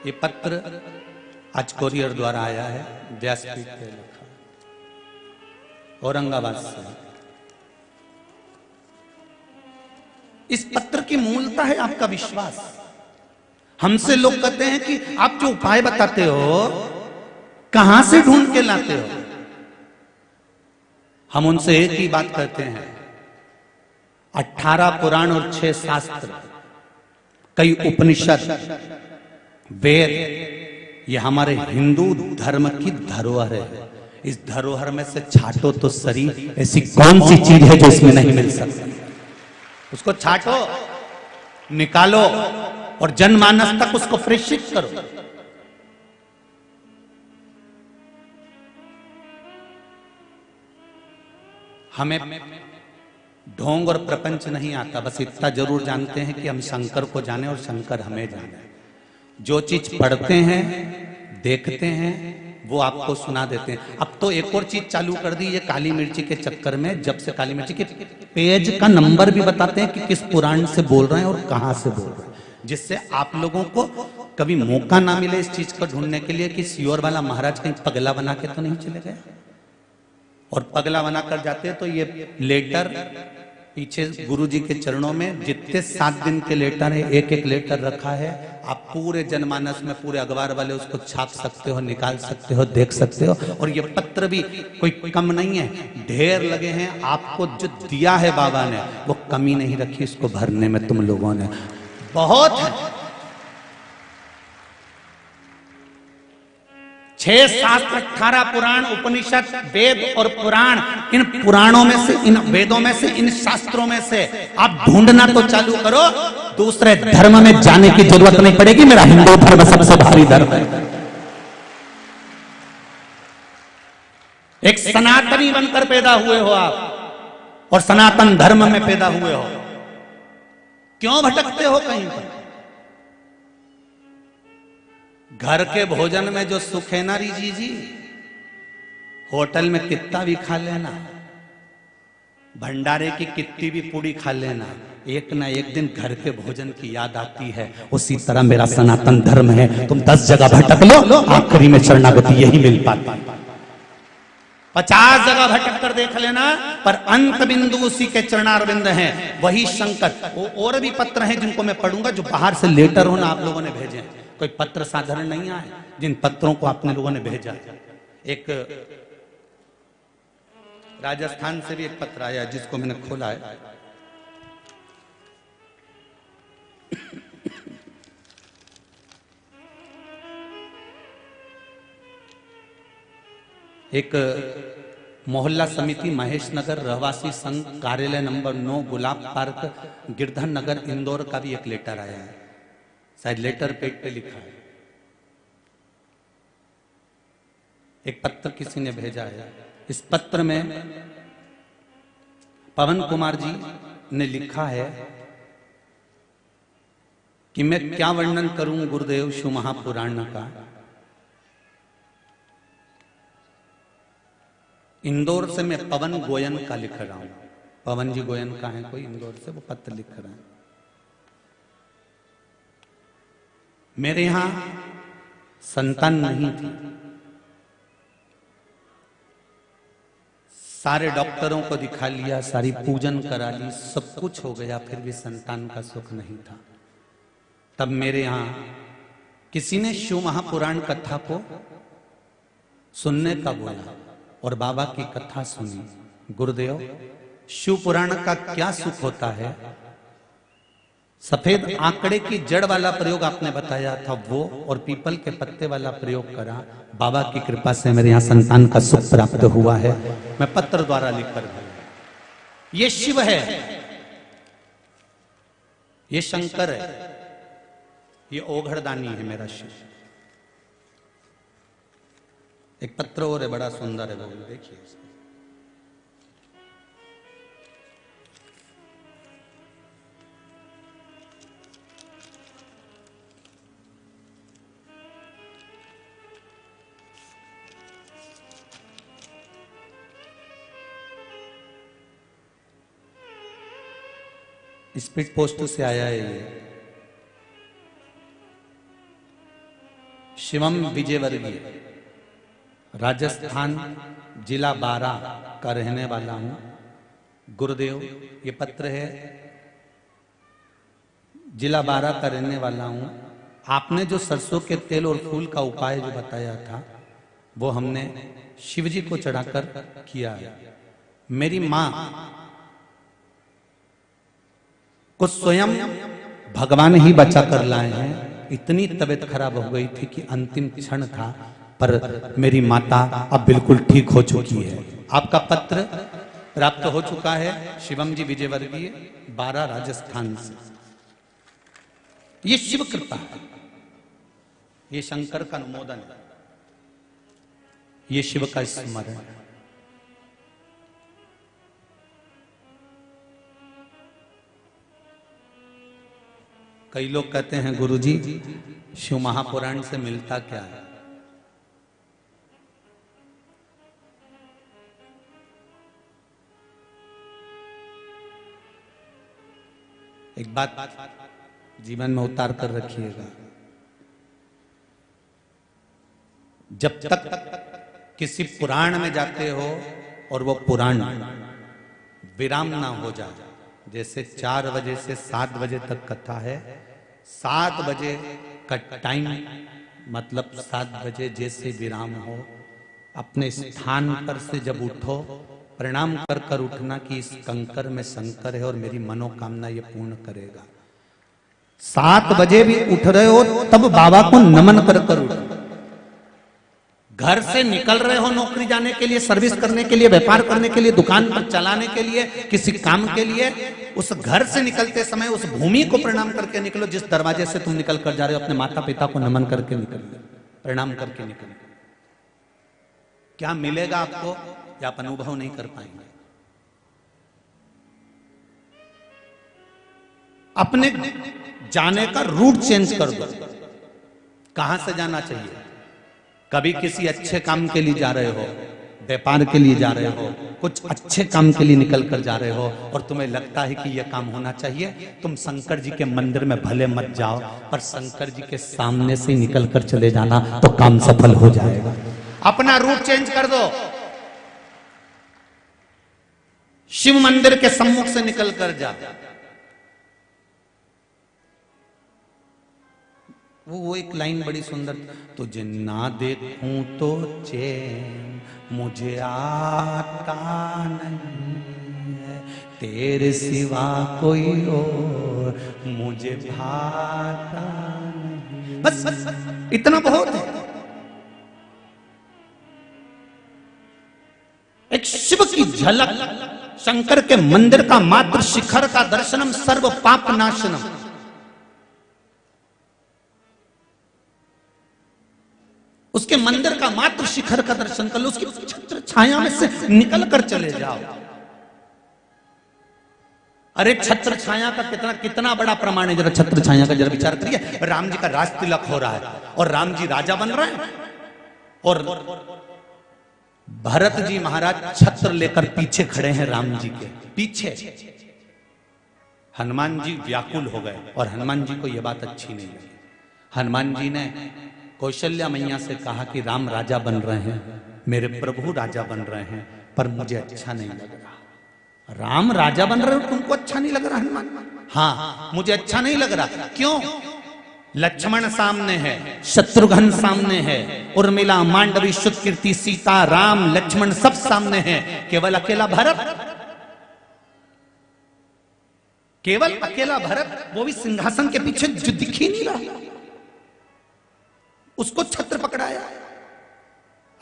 ये पत्र आज कोरियर द्वारा आया है, व्यासपीठ पे लिखा, औरंगाबाद से। इस पत्र की मूलता है आपका विश्वास। हमसे लोग कहते हैं कि आप जो उपाय बताते हो कहां से ढूंढ के लाते हो। हम उनसे एक ही बात कहते हैं, 18 पुराण और 6 शास्त्र, कई उपनिषद, वेद, ये हमारे हिंदू धर्म की धरोहर है। इस धरोहर में से छाटो तो सरी, ऐसी कौन सी चीज है जो इसमें नहीं मिल सकती। उसको छाटो, निकालो और जनमानस तक उसको प्रेषित करो। हमें ढोंग और प्रपंच नहीं आता, बस इतना जरूर जानते हैं कि हम शंकर को जाने और शंकर हमें जाने। जो चीज पढ़ते हैं, देखते हैं, वो आपको सुना देते हैं। अब तो एक और चीज चालू कर दी, ये काली मिर्ची के चक्कर में। जब से काली मिर्ची के पेज का नंबर भी बताते हैं कि किस पुराण से बोल रहे हैं और कहां से बोल रहे हैं, जिससे आप लोगों को कभी मौका ना मिले इस चीज को ढूंढने के लिए कि सियोर वाला महाराज कहीं पगला बना के तो नहीं चले गए। और पगला बना कर जाते हैं तो ये लेटर पीछे गुरुजी के चरणों में जितने 7 दिन के लेटर है, एक एक लेटर रखा है। आप पूरे जनमानस में, पूरे अखबार वाले उसको छाप सकते हो, निकाल सकते हो, देख सकते हो। और ये पत्र भी कोई कम नहीं है, ढेर लगे हैं। आपको जो दिया है बाबा ने वो कमी नहीं रखी इसको भरने में, तुम लोगों ने बहुत है। 6 शास्त्र, 18 पुराण, उपनिषद, वेद और पुराण, इन पुराणों में से, इन वेदों में से, इन शास्त्रों में से आप ढूंढना तो चालू करो। दूसरे धर्म में जाने की जरूरत नहीं पड़ेगी। मेरा हिंदू धर्म सबसे भारी धर्म है। एक सनातनी बनकर पैदा हुए हो आप और सनातन धर्म में पैदा हुए हो, क्यों भटकते हो कहीं पर? घर के भोजन में जो सुख है ना रिजी जी, होटल में कितना भी खा लेना, भंडारे की कितनी भी पूड़ी खा लेना, एक ना एक दिन घर के भोजन की याद आती है। उसी तरह मेरा सनातन धर्म है। तुम 10 जगह भटक लो, आखिरी में शरणागति यही मिल पाती। 50 जगह भटक कर देख लेना, पर अंत बिंदु उसी के चरणारविंद हैं, वही शंकर। वो और भी पत्र हैं जिनको मैं पढ़ूंगा, जो बाहर से लेटर हो ना आप लोगों ने भेजे। कोई पत्र साधारण नहीं आए जिन पत्रों को आपने लोगों ने भेजा। एक राजस्थान से भी एक पत्र आया जिसको मैंने खोला है। एक मोहल्ला समिति महेश नगर रहवासी संघ कार्यालय नंबर 9 गुलाब पार्क गिरधर नगर इंदौर का भी एक लेटर आया है। शायद लेटर पेज पे लिखा है। एक पत्र किसी ने भेजा है। इस पत्र में पवन कुमार जी ने लिखा है कि मैं क्या वर्णन करूं गुरुदेव शिव महापुराण का। इंदौर से मैं पवन गोयन का लिख रहा हूं। पवन जी गोयन का है कोई इंदौर से, वो पत्र लिख रहा है। मेरे यहां संतान नहीं थी। सारे डॉक्टरों को दिखा लिया, सारी पूजन करा ली, सब कुछ हो गया, फिर भी संतान का सुख नहीं था। तब मेरे यहां किसी ने शिव महापुराण कथा को सुनने का बोला और बाबा की कथा सुनी। गुरुदेव, शिव पुराण का क्या सुख होता है? सफेद आंकड़े की जड़ वाला प्रयोग आपने बताया था वो, और पीपल के पत्ते वाला प्रयोग करा। बाबा की कृपा से मेरे यहां संतान का सुख प्राप्त हुआ है। मैं पत्र द्वारा लिखकर भेजा। ये शिव है, ये शंकर है, ये ओघड़दानी है मेरा शिव। एक पत्र और है, बड़ा सुंदर है, वो देखिए। स्पीड पोस्ट से आया है ये। शिवम विजयवर्गीय, राजस्थान जिला बारां का रहने वाला हूं। गुरुदेव, ये पत्र है, जिला बारां का रहने वाला हूं। आपने जो सरसों के तेल और फूल का उपाय जो बताया था वो हमने शिव जी को चढ़ाकर किया है। मेरी मां को स्वयं भगवान ही बचा कर लाए हैं। इतनी तबीयत खराब हो गई थी कि अंतिम क्षण था, पर मेरी माता अब बिल्कुल ठीक हो चुकी है। आपका पत्र प्राप्त हो चुका है, शिवम जी विजयवर्गीय, बारां, राजस्थान से। ये शिव कृपा है, ये शंकर का अनुमोदन है, ये शिव का स्मरण है। कई लोग कहते हैं गुरुजी शिव महापुराण से मिलता क्या है? एक बात जीवन में उतार कर रखिएगा, जब तक किसी पुराण में जाते हो और वो पुराण विराम ना हो जाए, जैसे 4 बजे से 7 बजे तक कथा है, 7 बजे का टाइम मतलब 7 बजे जैसे विराम हो, अपने स्थान पर से जब उठो, प्रणाम कर कर उठना कि इस कंकर में शंकर है और मेरी मनोकामना ये पूर्ण करेगा। 7 बजे भी उठ रहे हो तब बाबा को नमन कर कर उठो। घर से निकल रहे हो नौकरी जाने के लिए, सर्विस करने के लिए, व्यापार करने के लिए, दुकान पर चलाने के लिए, किसी काम के लिए, उस घर से निकलते समय उस भूमि को प्रणाम करके निकलो जिस दरवाजे से तुम निकल कर जा रहे हो। अपने माता पिता को नमन करके निकलो, प्रणाम करके निकलो। क्या मिलेगा आपको या आप अनुभव नहीं कर पाएंगे। अपने जाने का रूट चेंज कर दो। कहां से जाना चाहिए? कभी किसी अच्छे काम के लिए जा रहे हो, व्यापार के लिए जा रहे हो, कुछ अच्छे काम के लिए निकल कर जा रहे हो और तुम्हें लगता है कि यह काम होना चाहिए, तुम शंकर जी के मंदिर में भले मत जाओ, पर शंकर जी के सामने से निकल कर चले जाना तो काम सफल हो जाएगा। अपना रूट चेंज कर दो। शिव मंदिर के सम्मुख से निकल कर जा। वो एक लाइन बड़ी सुंदर, तुझे ना देखूं तो चैन मुझे आता नहीं है, तेरे सिवा कोई और मुझे भाता नहीं। बस इतना बहुत है। एक शिव की झलक, शंकर के मंदिर का मात्र शिखर का दर्शनम सर्व पाप नाशनम। उसके मंदिर का मात्र शिखर का दर्शन कर लो, उसकी छत्र छाया में से निकल कर चले जाओ। अरे छत्र छाया का कितना बड़ा प्रमाण है। जरा छत्र छाया का जरा विचार करिए। राम जी का राज तिलक हो रहा है और राम जी राजा बन रहे हैं और भरत जी महाराज छत्र लेकर पीछे खड़े हैं राम जी के पीछे। हनुमान जी व्याकुल हो गए और हनुमान जी को यह बात अच्छी नहीं लगी। हनुमान जी ने कौशल्या मैया से कहा कि राम राजा बन रहे हैं, मेरे प्रभु राजा बन रहे हैं, पर मुझे अच्छा नहीं लग रहा। राम राजा बन रहे हो, तुमको अच्छा नहीं लग रहा हनुमान? हाँ, मुझे अच्छा नहीं लग रहा। क्यों? लक्ष्मण सामने है, शत्रुघ्न सामने है, उर्मिला, मांडवी, श्रुतकीर्ति, सीता, राम, लक्ष्मण सब सामने हैं, केवल अकेला भरत, केवल अकेला भरत, वो भी सिंहासन के पीछे जो दिख ही नहीं रहा, उसको छत्र पकड़ाया।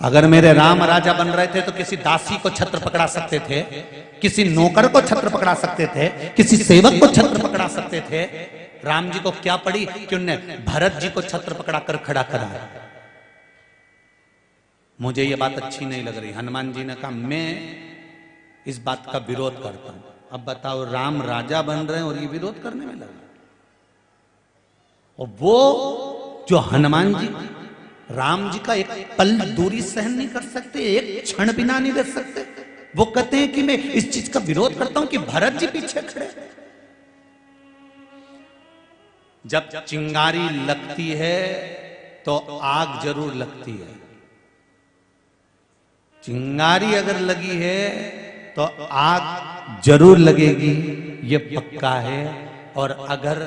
अगर मेरे राम राजा बन रहे थे तो किसी दासी को छत्र पकड़ा सकते थे, किसी नौकर को छत्र पकड़ा सकते थे, किसी सेवक को छत्र पकड़ा सकते थे। राम जी को क्या पड़ी कि उनने भरत जी को छत्र पकड़ा कर खड़ा कराया। मुझे यह बात अच्छी नहीं लग रही। हनुमान जी ने कहा मैं इस बात का विरोध करता हूं। अब बताओ, राम राजा बन रहे हैं और ये विरोध करने में लगा। और वो जो हनुमान जी राम जी का एक पल दूरी सहन नहीं कर सकते, एक क्षण बिना नहीं रह सकते, वो कहते हैं कि मैं इस चीज का विरोध करता हूं कि भरत जी पीछे खड़े। जब चिंगारी लगती है तो आग जरूर लगती है। चिंगारी अगर लगी है तो आग जरूर लगेगी, ये पक्का है। और अगर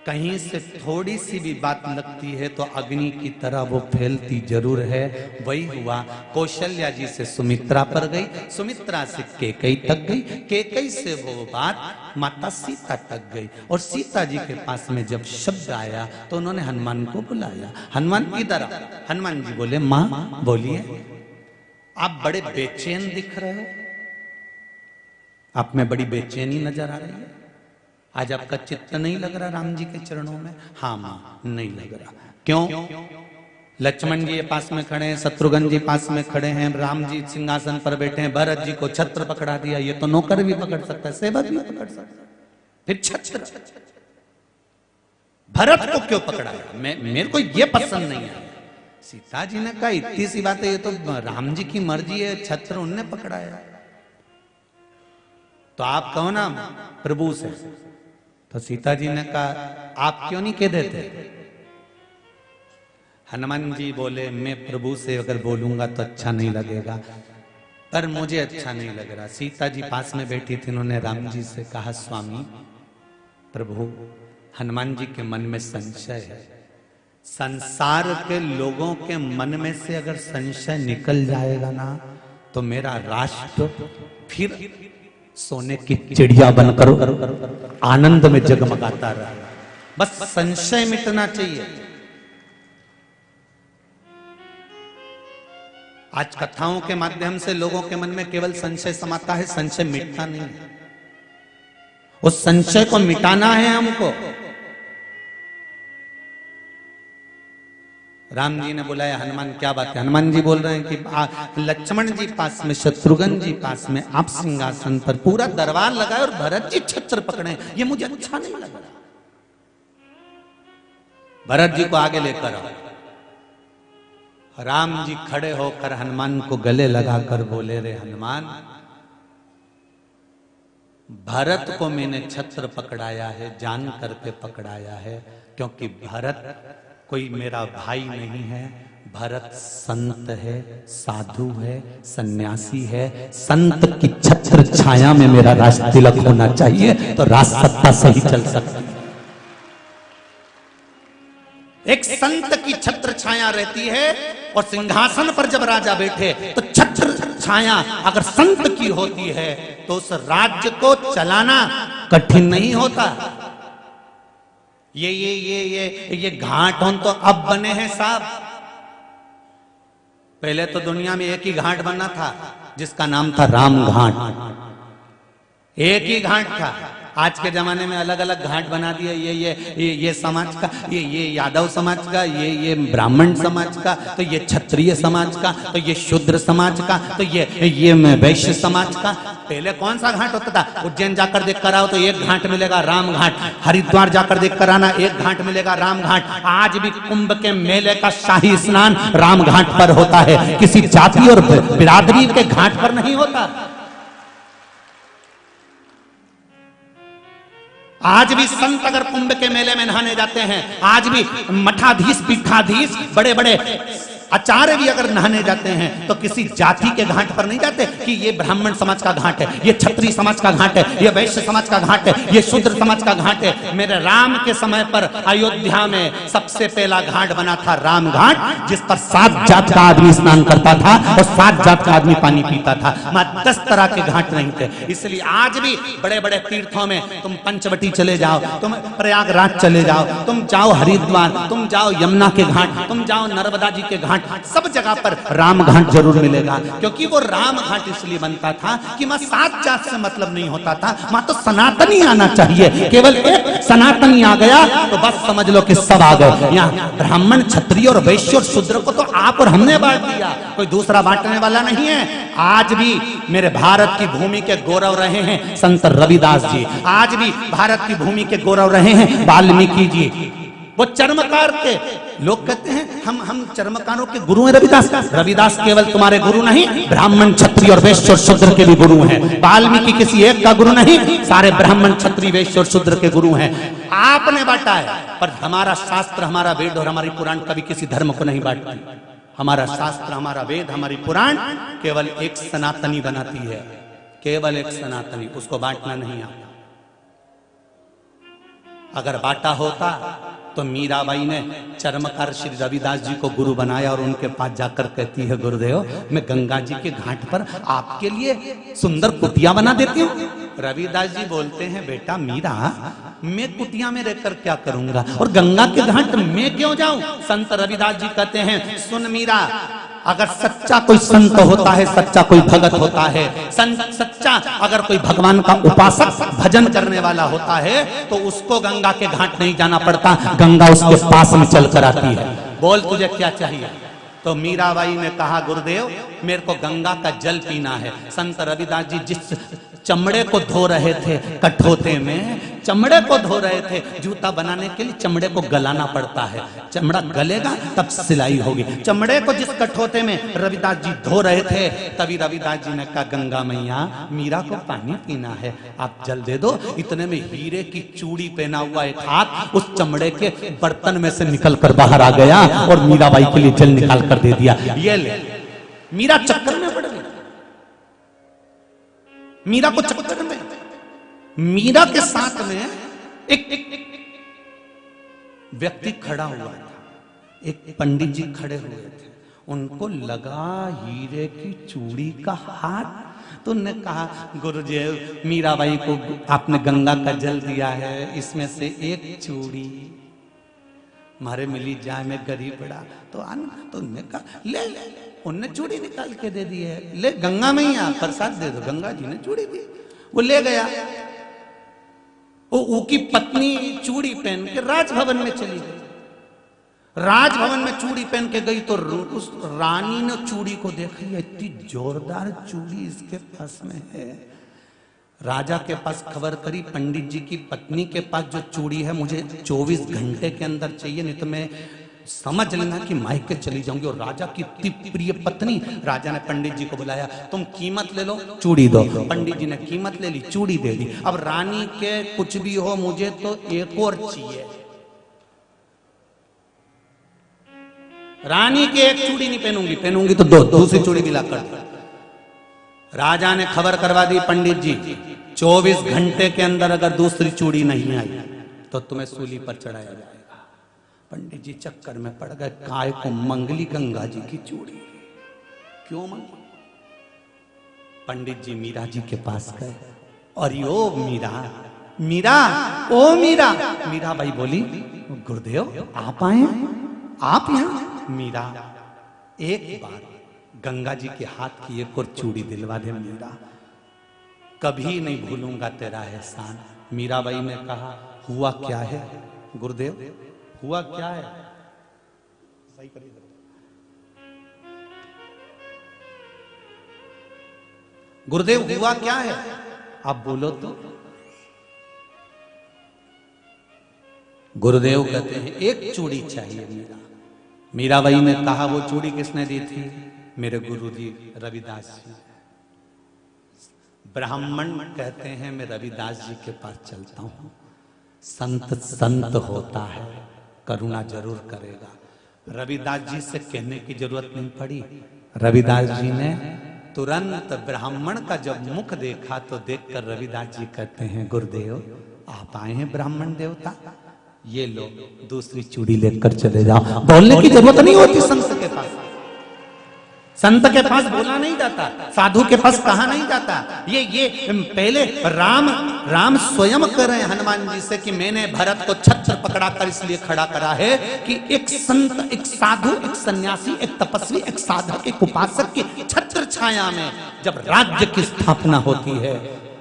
कहीं से थोड़ी सी भी बात लगती है तो अग्नि की तरह वो फैलती जरूर है। वही हुआ, कौशल्या जी से सुमित्रा पर गई, सुमित्रा से केकई तक गई, केकई से वो बात माता सीता तक गई। और सीता जी के पास में जब शब्द आया तो उन्होंने हनुमान को बुलाया। हनुमान किधर आ? हनुमान जी बोले, माँ बोलिए, आप बड़े बेचैन दिख रहे हो, आप में बड़ी बेचैनी नजर आ रही है। आज आपका चित्त नहीं लग रहा राम जी के चरणों में? हाँ माँ, नहीं लग रहा। क्यों? लक्ष्मण जी पास में खड़े हैं, शत्रुघ्न जी पास में खड़े हैं, राम जी सिंहासन पर बैठे हैं, भरत जी को छत्र पकड़ा दिया। ये तो नौकर भी पकड़ सकता है, सेवक भी पकड़ सकता है, फिर छत्र भरत को क्यों पकड़ाया? मेरे को ये पसंद नहीं है। सीता जी ने कहा, इतनी सी बात है, ये तो राम जी की मर्जी है, छत्र उनने पकड़ाया। तो आप कहो ना प्रभु से। तो सीता जी ने कहा, आप क्यों नहीं कह देते? हनुमान जी बोले, मैं प्रभु से अगर बोलूंगा तो अच्छा नहीं लगेगा, पर मुझे अच्छा नहीं लग रहा। सीता जी पास में बैठी थी, उन्होंने राम जी से कहा, स्वामी प्रभु, हनुमान जी के मन में संशय है। संसार के लोगों के मन में से अगर संशय निकल जाएगा ना, तो मेरा राष्ट्र फिर सोने की चिड़िया बनकर आनंद में जगमगाता रहा। बस संशय मिटना चाहिए। आज कथाओं के माध्यम से लोगों के मन में केवल संशय समाता है, संशय मिटता नहीं है। उस संशय को मिटाना है हमको। राम जी ने बुलाया, हनुमान क्या बात है? हनुमान जी बोल रहे हैं कि लक्ष्मण जी पास में, शत्रुघ्न जी पास में, आप सिंहासन पर, पूरा दरबार लगाए और भरत जी छत्र पकड़े, ये मुझे अच्छा नहीं लग रहा। भरत जी को आगे लेकर आओ। राम जी खड़े होकर हनुमान को गले लगाकर बोले, रे हनुमान, भरत को मैंने छत्र पकड़ाया है, जान करके पकड़ाया है, क्योंकि भरत कोई मेरा भाई नहीं है। भरत संत है, साधु है, सन्यासी है। संत की छत्र छाया में मेरा राज तिलक होना चाहिए, तो राज सत्ता सही चल सकती है। एक संत की छत्र छाया रहती है, और सिंहासन पर जब राजा बैठे तो छत्र छाया अगर संत की होती है तो उस राज्य को चलाना कठिन नहीं होता। ये घाट हों तो अब बने हैं साहब। पहले तो दुनिया में एक ही घाट बना था, जिसका नाम था राम घाट। एक ही घाट था। आज के जमाने में अलग अलग घाट बना दिए। ये समाज का, ये यादव समाज का, ये ब्राह्मण समाज का, तो ये क्षत्रिय समाज का, तो ये शूद्र समाज का, तो ये वैश्य समाज का। पहले कौन सा घाट होता था? उज्जैन जाकर देख कर आओ तो एक घाट मिलेगा, राम घाट। हरिद्वार जाकर देख कर आना, एक घाट मिलेगा, राम घाट। आज भी कुंभ के मेले का शाही स्नान राम घाट पर होता है, किसी जाति और बिरादरी के घाट पर नहीं होता। आज भी संत अगर कुंभ के मेले में नहाने जाते हैं, आज भी मठाधीश, पीठाधीश, बड़े बड़े आचार्य भी अगर नहाने जाते हैं तो किसी जाति के घाट पर नहीं जाते कि ये ब्राह्मण समाज का घाट है, ये क्षत्रिय समाज का घाट है, ये वैश्य समाज का घाट है, ये शूद्र समाज का घाट है। मेरे राम के समय पर अयोध्या में सबसे पहला घाट बना था राम घाट, जिस पर 7 जात का आदमी स्नान करता था और 7 जात का आदमी पानी पीता था। 10 तरह के घाट नहीं थे। इसलिए आज भी बड़े बड़े तीर्थों में तुम पंचवटी चले जाओ, तुम प्रयागराज चले जाओ, तुम जाओ हरिद्वार, तुम जाओ यमुना के घाट, तुम जाओ नर्मदा जी के घाट, सब जगह पर राम घाट जरूर मिलेगा। क्योंकि वो राम घाट इसलिए बनता था कि वहां 7 जात से मतलब नहीं होता था, वहां तो सनातनी आना चाहिए। केवल एक सनातनी आ गया तो बस समझ लो कि सब आ गए। यहाँ ब्राह्मण, क्षत्रिय और वैश्य और शूद्र को तो आप और हमने बांट दिया, कोई दूसरा बांटने वाला नहीं है। आज भी मेरे भारत की भूमि के गौरव रहे हैं संत रविदास जी, आज भी भारत की भूमि के गौरव रहे हैं वाल्मीकि जी। वो चर्मकार के लोग कहते हैं हम चर्मकारों के गुरु हैं रविदास। रविदास केवल तुम्हारे गुरु नहीं, ब्राह्मण क्षत्रिय और वैश्य और शूद्र के भी गुरु हैं। वाल्मीकि किसी एक का गुरु नहीं, सारे ब्राह्मण क्षत्रिय वैश्य और शूद्र के गुरु हैं। आपने बांटा है, पर हमारा शास्त्र, हमारा वेद और हमारी पुराण कभी किसी धर्म को नहीं बांटती। हमारा शास्त्र, हमारा वेद, हमारी पुराण केवल एक सनातनी बनाती है, केवल एक सनातनी, उसको बांटना नहीं आता। अगर बांटा होता तो मीराबाई ने चर्मकार श्री रविदास जी को गुरु बनाया और उनके पास जाकर कहती है, गुरुदेव मैं गंगा जी के घाट पर आपके लिए सुंदर कुटिया बना देती हूँ। रविदास जी बोलते हैं, बेटा मीरा, मैं कुटिया में रहकर क्या करूंगा और गंगा के घाट में क्यों जाऊं। संत रविदास जी कहते हैं, सुन मीरा, अगर सच्चा कोई संत होता है, सच्चा कोई भगत होता है, सच्चा अगर कोई भगवान का उपासक भजन करने वाला होता है, तो उसको गंगा के घाट नहीं जाना पड़ता, गंगा उसके पास में चल कर आती है। बोल तुझे क्या चाहिए। तो मीराबाई ने कहा, गुरुदेव मेरे को गंगा का जल पीना है। संत रविदास जी जिस चमड़े को धो रहे थे कठोते में, चमड़े को धो रहे थे, जूता बनाने के लिए चमड़े को गलाना पड़ता है, चमड़ा गलेगा तब सिलाई होगी। चमड़े को जिस कठोते में रविदास जी धो रहे थे, तभी रविदास जी ने कहा, गंगा मैया मीरा को पानी पीना है, आप जल दे दो। इतने में हीरे की चूड़ी पहना हुआ एक हाथ उस चमड़े के बर्तन में से निकल कर बाहर आ गया और मीराबाई के लिए जल निकाल कर दे दिया। ये ले, मीरा चक्कर में पड़ गई। मीरा को चक्कर में, मीरा के साथ में एक व्यक्ति खड़ा हुआ था, एक पंडित जी खड़े हुए थे। उनको लगा हीरे की चूड़ी का हाथ, तो उन्होंने कहा, गुरुजी मीराबाई को आपने गंगा का जल दिया है, इसमें से एक चूड़ी मारे मिली जाए, मैं गरीब बड़ा तो तो उन्होंने कहा ले ले, उनने चूड़ी निकाल के दे दी है, ले गंगा में ही प्रसाद दे दो। गंगा जी ने चूड़ी दी, वो ले गया। वो की पत्नी चूड़ी पहन के राजभवन में चली गई। राजभवन में चूड़ी पहन के गई तो उस रानी ने चूड़ी को देखी, इतनी जोरदार चूड़ी इसके पास में है। राजा के पास खबर करी, पंडित जी की पत्नी के पास जो चूड़ी है मुझे 24 घंटे के अंदर चाहिए, नहीं तो मैं समझ लेना कि मायके चली जाऊंगी। और राजा की इतनी प्रिय पत्नी, राजा ने पंडित जी को बुलाया, तुम कीमत ले लो, चूड़ी दो। पंडित जी ने कीमत ले ली, चूड़ी दे दी। अब रानी के कुछ भी हो, मुझे तो एक और चाहिए। रानी के एक चूड़ी नहीं पहनूंगी, पहनूंगी तो दो, दूसरी चूड़ी भी ला कर। राजा ने खबर करवा दी, पंडित जी 24 घंटे के अंदर अगर दूसरी चूड़ी नहीं आई तो तुम्हें सूली पर चढ़ाया जाएगा। पंडित जी चक्कर में पड़ गए, काय को मंगली गंगा जी की चूड़ी, क्यों मंगली। पंडित जी मीरा जी के पास गए और यो मीरा, मीरा, ओ मीरा। मीरा भाई बोली, गुरुदेव आप आए, आप यहाँ। मीरा, एक बार गंगा जी के हाथ की एक और चूड़ी दिलवा दे मीरा, कभी नहीं भूलूंगा तेरा एहसान। मीराबाई ने कहा, हुआ क्या है गुरुदेव, हुआ क्या है। सही करिए गुरुदेव, हुआ क्या है, आप बोलो तो। गुरुदेव कहते हैं, एक चूड़ी चाहिए मीरा। मीराबाई ने कहा, वो चूड़ी किसने दी थी, मेरे गुरुजी रविदास जी। ब्राह्मण कहते हैं, मैं रविदास जी के पास चलता हूं, संत संत होता है, करुणा जरूर करेगा। रविदास जी से कहने की जरूरत नहीं पड़ी, रविदास जी ने तुरंत ब्राह्मण का जब मुख देखा तो देखकर रविदास जी कहते हैं, गुरुदेव आप आए हैं ब्राह्मण देवता, ये लो दूसरी चूड़ी लेकर चले जाओ। बोलने की जरूरत नहीं होती संत के पास, संत के पास बोला नहीं जाता, साधु के पास कहा नहीं जाता। ये पहले राम स्वयं कह रहे हैं हनुमान जी से कि मैंने भरत को छत्र पकड़ा कर इसलिए खड़ा करा है कि एक संत, एक साधु, एक सन्यासी, एक तपस्वी, एक साधक, एक उपासक की छत्र छाया में जब राज्य की स्थापना होती है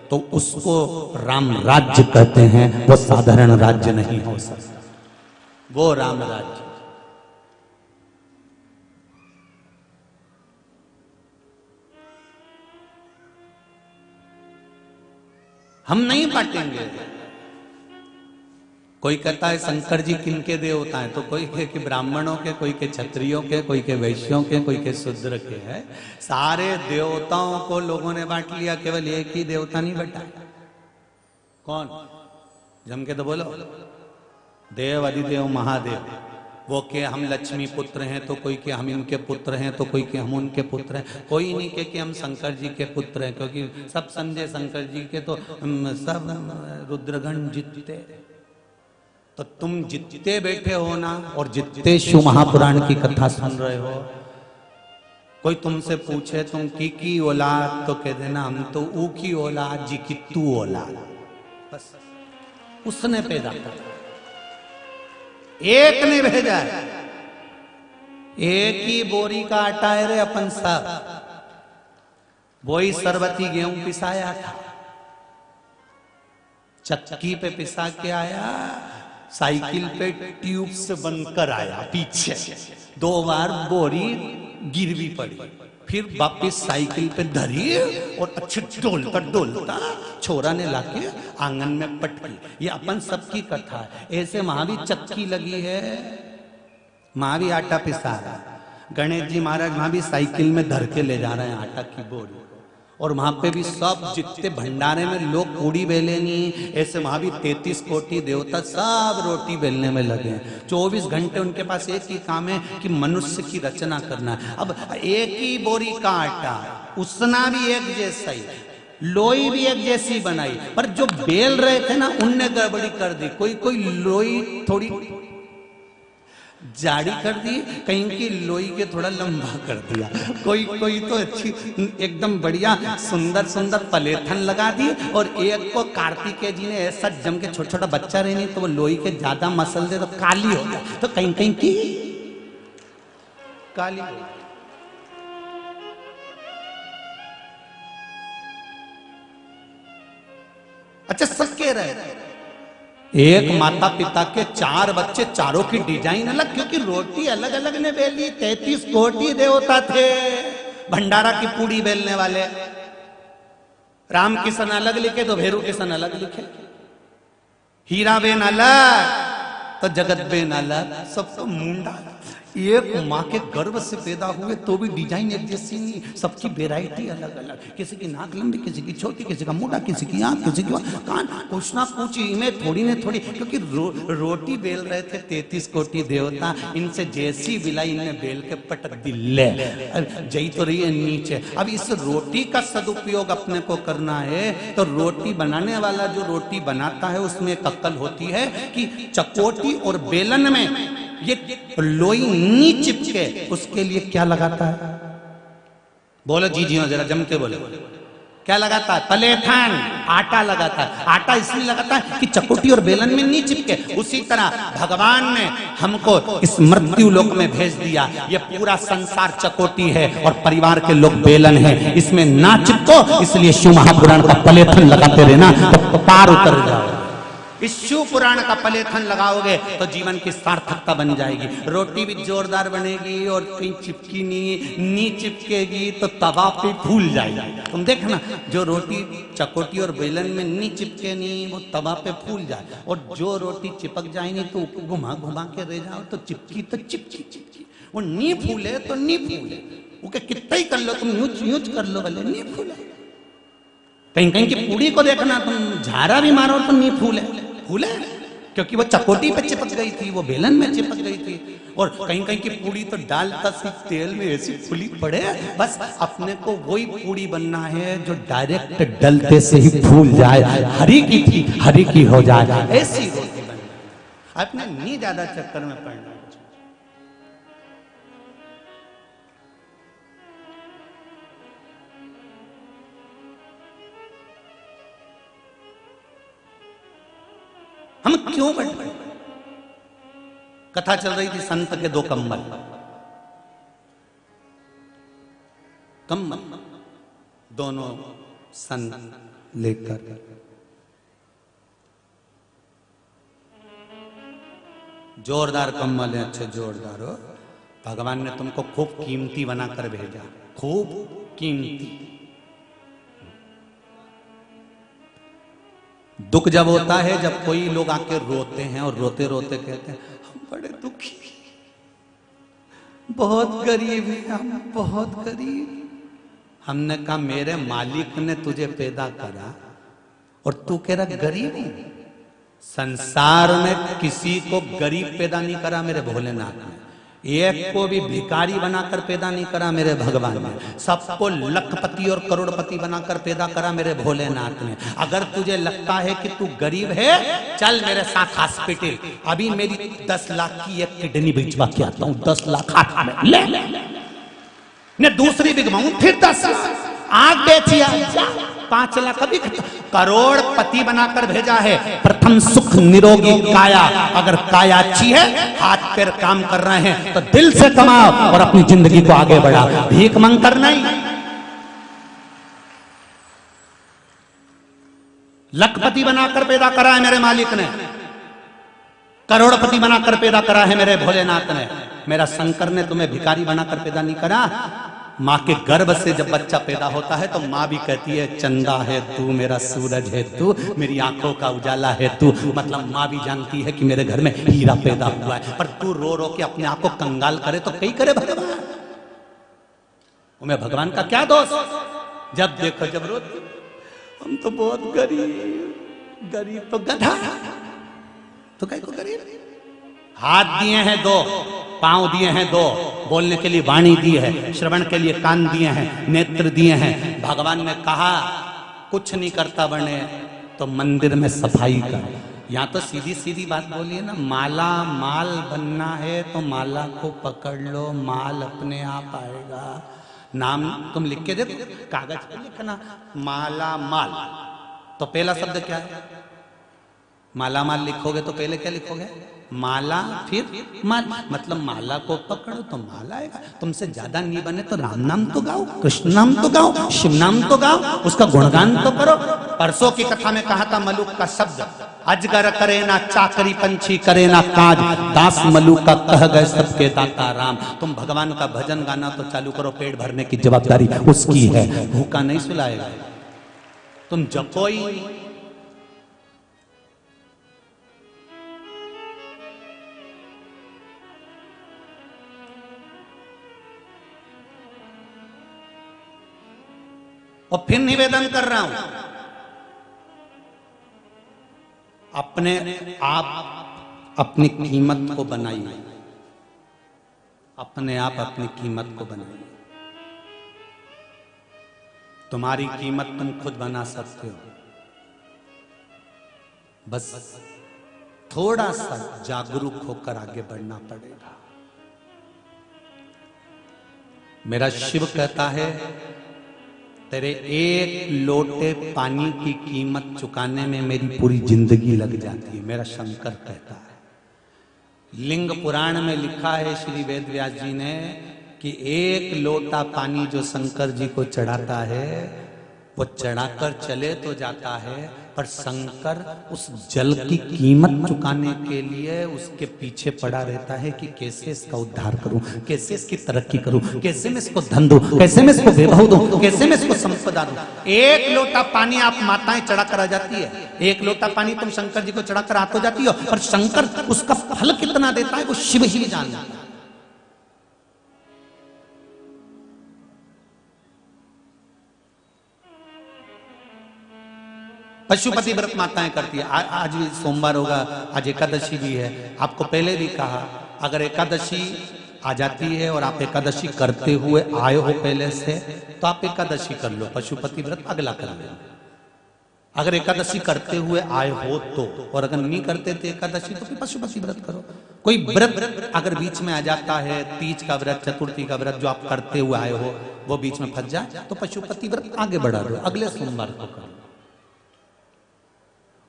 तो उसको राम राज्य कहते हैं। वो साधारण राज्य नहीं हो सकता, वो राम राज्य। हम नहीं बांटेंगे, कोई कहता है शंकर जी किनके देवता हैं, तो कोई कहे कि ब्राह्मणों के, कोई के क्षत्रियों के, कोई के वैश्यों के, कोई के शूद्र के है। सारे देवताओं को लोगों ने बांट लिया, केवल एक ही देवता नहीं बटा। कौन? जम के तो बोलो। देव अधिदेव महादेव। वो के हम लक्ष्मी पुत्र हैं, तो कोई के हम इनके पुत्र हैं, तो कोई के हम उनके पुत्र हैं। कोई नहीं के कि हम शंकर जी के पुत्र हैं, क्योंकि सब समझे शंकर जी के तो सब रुद्रगण जीतते। तो तुम जितते बैठे हो ना, और जितते शिव महापुराण की कथा सुन रहे हो, कोई तुमसे पूछे तुम की औलाद, तो कह देना हम तो ऊ की औलाद जी की तू औलाद। बस उसने पैदा किया, एक ने भेजा है। एक ही बोरी का आटा है रे अपन सब। वही सरबती गेहूं पिसाया था, चक्की पे पिसा के आया, साइकिल पे ट्यूब से बनकर आया पीछे। 2 बार बोरी गिरवी पड़ी, फिर वापिस साइकिल पे धरी और अच्छे डोलता डोलता छोरा ने लाके आंगन में पटकी। ये अपन सबकी कथा है। ऐसे वहां भी चक्की लगी है, वहां भी आटा पिसा रहा है। गणेश जी महाराज वहां भी साइकिल में धर के ले जा रहे हैं आटा की बोरी, और वहां पे भी सब जितने भंडारे में लोग पूड़ी बेले नहीं, ऐसे वहां भी 33 कोटि देवता सब रोटी बेलने में लगे हैं। 24 घंटे उनके पास एक ही काम है कि मनुष्य की रचना करना है। अब एक ही बोरी का आटा, उसना भी एक जैसा ही, लोई भी एक जैसी बनाई, पर जो बेल रहे थे ना उनने गड़बड़ी कर दी। कोई लोई थोड़ी जाड़ी कर दी, कहीं की लोई के थोड़ा लंबा कर दिया, कोई तो अच्छी एकदम बढ़िया सुंदर सुंदर पलेथन लगा दी, और एक को कार्तिकेय जी ने ऐसा जम के छोटा छोटा बच्चा रहनी तो वो लोई के ज्यादा मसल दे तो काली हो गया, तो कहीं कहीं की काली हो गई। अच्छा सब कह रहे एक माता पिता के 4 बच्चे, चारों की डिजाइन अलग, क्योंकि रोटी अलग अलग ने बेली। 33 कोटि देवता थे भंडारा की पूड़ी बेलने वाले। राम किशन अलग लिखे तो भैरू किशन अलग लिखे, हीरा बेन अलग तो जगत बेन अलग, सबको मुंडा। एक माँ के गर्भ से पैदा हुए तो भी डिजाइन एक जैसी नहीं, सबकी वेराइटी अलग अलग। किसी की नाक लंबी, किसी की छोटी, किसी का मुंडा, किसी की आंख, किसी की कान, कुछ ना कुछ इनमें थोड़ी ने थोड़ी, क्योंकि रोटी बेल रहे थे 33 कोटि देवता। इनसे जैसी बिलाई इनने बेल के पटक दिल्ले जई तो रही है नीचे। अब इस रोटी का सदुपयोग अपने को करना है, तो रोटी बनाने वाला जो रोटी बनाता है उसमें एक अक्ल होती है कि चकोटी और बेलन में ये लोई नी चिपके, उसके लिए क्या लगाता है? बोलो जी जी जरा जम के बोलो, क्या लगाता है? पलेथन, आटा लगाता है। आटा इसलिए लगाता है कि चकोटी और बेलन में नहीं चिपके। उसी तरह भगवान ने हमको इस मृत्यु लोक में भेज दिया। ये पूरा संसार चकोटी है और परिवार के लोग बेलन है, इसमें ना चिपको, इसलिए शिव महापुराण का पलेथन लगाते रहना तो पार उतर जाओ। इस शिव पुराण का पलेथन लगाओगे तो जीवन की सार्थकता बन जाएगी। रोटी भी जोरदार बनेगी और कहीं चिपकी नहीं चिपकेगी तो तवा पे फूल जाएगी। तुम देखना जो रोटी चकोटी और बेलन में नहीं चिपके नहीं वो तवा पे फूल जाए, और जो रोटी चिपक जाए नहीं तो घुमा घुमा के रह जाओ तो चिपकी तो चिपकी, वो नहीं फूले तो नहीं फूले, वो कितना ही कर लो तुम, यूज कर लो भले नहीं फूले। कहीं कहीं की पूड़ी को देखना, तुम झारा भी मारो तो नहीं फूले, क्योंकि वो चकोटी पे चिपक गई थी, वो बेलन में चिपक गई थी। और कहीं कहीं की पूड़ी तो डालता सी तेल में ऐसी फूली पड़े। बस अपने को वही पूड़ी बनना है जो डायरेक्ट डलते से ही फूल जाए, हरी की थी हरी की हो जाए, ऐसी रोटी बनना। अपने नहीं ज्यादा चक्कर में पड़ना। हम क्यों बैठे? कथा चल रही थी संत के 2 कम्बल दोनों संत लेकर जोरदार कम्बल है, अच्छे जोरदार हो। भगवान ने तुमको खूब कीमती बनाकर भेजा, खूब कीमती। दुख जब होता है जब कोई लोग आके रोते हैं और रोते रोते कहते हैं हम बड़े दुखी, बहुत गरीब है हम, बहुत गरीब। हमने कहा मेरे मालिक ने तुझे पैदा करा और तू कह रहा गरीब हूं। संसार में किसी को गरीब पैदा नहीं करा मेरे भोलेनाथ ने, एक को भी भिखारी बनाकर पैदा नहीं करा मेरे भगवान ने, सबको लखपति और करोड़पति बनाकर पैदा करा मेरे भोलेनाथ ने। अगर तुझे लगता है कि तू गरीब है, चल मेरे साथ हॉस्पिटल, अभी मेरी 10 लाख की एक किडनी भिजवा के आता हूं, 10 लाख हाथ में ले, ने दूसरी भिजवाऊं फिर 10 लाख, आग बेचिया 5 लाख, अभी करोड़पति बनाकर भेजा है। प्रथम सुख निरोगी काया, अगर काया अच्छी है, हाथ पैर काम कर रहे हैं तो दिल से कमाओ और अपनी जिंदगी को आगे बढ़ाओ, भीख मांग कर नहीं। लखपति बनाकर पैदा करा है मेरे मालिक ने, करोड़पति बनाकर पैदा करा है मेरे भोलेनाथ ने। मेरा शंकर ने तुम्हें भिखारी बनाकर पैदा नहीं करा। माँ के गर्भ से जब बच्चा पैदा होता है तो माँ भी कहती है चंदा है तू, मेरा सूरज है तू, मेरी आंखों का उजाला है तू। मतलब माँ भी जानती है कि मेरे घर में हीरा पैदा हुआ है, पर तू रो रो के अपने आप को कंगाल करे तो कई करे भगवान, तुम्हें भगवान का क्या दोष। जब देखो जब रो, हम तो बहुत गरीब, गरीब तो गधा, तो कहीं को गरीब। हाथ दिए हैं 2, पांव दिए हैं 2, बोलने के लिए वाणी दी है, श्रवण के लिए कान दिए हैं, नेत्र दिए हैं। भगवान ने कहा कुछ नहीं करता बने तो मंदिर में सफाई कर। यहाँ तो सीधी सीधी बात बोलिए ना, माला माल बनना है तो माला को पकड़ लो, माल अपने आप आएगा। नाम तुम लिख के देखो, कागज पे लिखना माला माल, तो पहला शब्द क्या है? माला माल लिखोगे तो पहले क्या लिखोगे? माला फिर माल, मतलब माला को पकड़ो तो माला आएगा। तुमसे ज्यादा नहीं बने तो राम नाम तो गाओ, कृष्ण नाम तो गाओ, शिव नाम तो गाओ, उसका गुणगान तो करो। परसों की कथा में कहा था मलुक का शब्द, अजगर करे ना चाकरी, पंछी करे ना काज, दास मलुक का कह गए सबके दाता राम। तुम भगवान का भजन गाना तो चालू करो, पेट भरने की जवाबदारी उसकी है, भूखा नहीं सुलाएगा। तुम जपो ही। और फिर निवेदन कर रहा हूं, अपने आप अपनी कीमत को बनाइए, अपने आप अपनी कीमत को बनाइए। तुम्हारी कीमत तुम खुद बना सकते हो, बस थोड़ा सा जागरूक होकर आगे बढ़ना पड़ेगा। मेरा शिव कहता है तेरे एक लोटे पानी की कीमत चुकाने में मेरी पूरी जिंदगी लग जाती है, मेरा शंकर कहता है। लिंग पुराण में लिखा है श्री वेद व्यास जी ने कि एक लोटा पानी जो शंकर जी को चढ़ाता है वो चढ़ाकर चले तो जाता है, पर शंकर उस जल की कीमत चुकाने के लिए उसके पीछे पड़ा रहता है कि कैसे इसका उद्धार करूं, कैसे इसकी तरक्की करूं, कैसे मैं इसको धन दूं, कैसे मैं इसको वैभव दूं, कैसे मैं इसको संपदा दूं। एक लोटा पानी आप माताएं चढ़ाकर आ जाती है, एक लोटा पानी तुम शंकर जी को चढ़ाकर आ तो जाती हो, पर शंकर उसका फल कितना देता है वो शिव ही जानता है। पशुपति व्रत माताएं करती है। आज भी सोमवार होगा, आज एकादशी भी है। आपको पहले भी कहा, अगर एकादशी आ जाती है और आप एकादशी करते हुए आए हो पहले से, तो आप एकादशी कर लो, पशुपति व्रत अगला कर लो। अगर एकादशी करते हुए आए हो तो, और अगर नहीं करते थे एकादशी तो फिर पशुपति व्रत करो। कोई व्रत अगर बीच में आ जाता है, तीज का व्रत, चतुर्थी का व्रत जो आप करते हुए आए हो वो बीच में फंस जाए तो पशुपति व्रत आगे बढ़ा दो, अगले सोमवार को करो।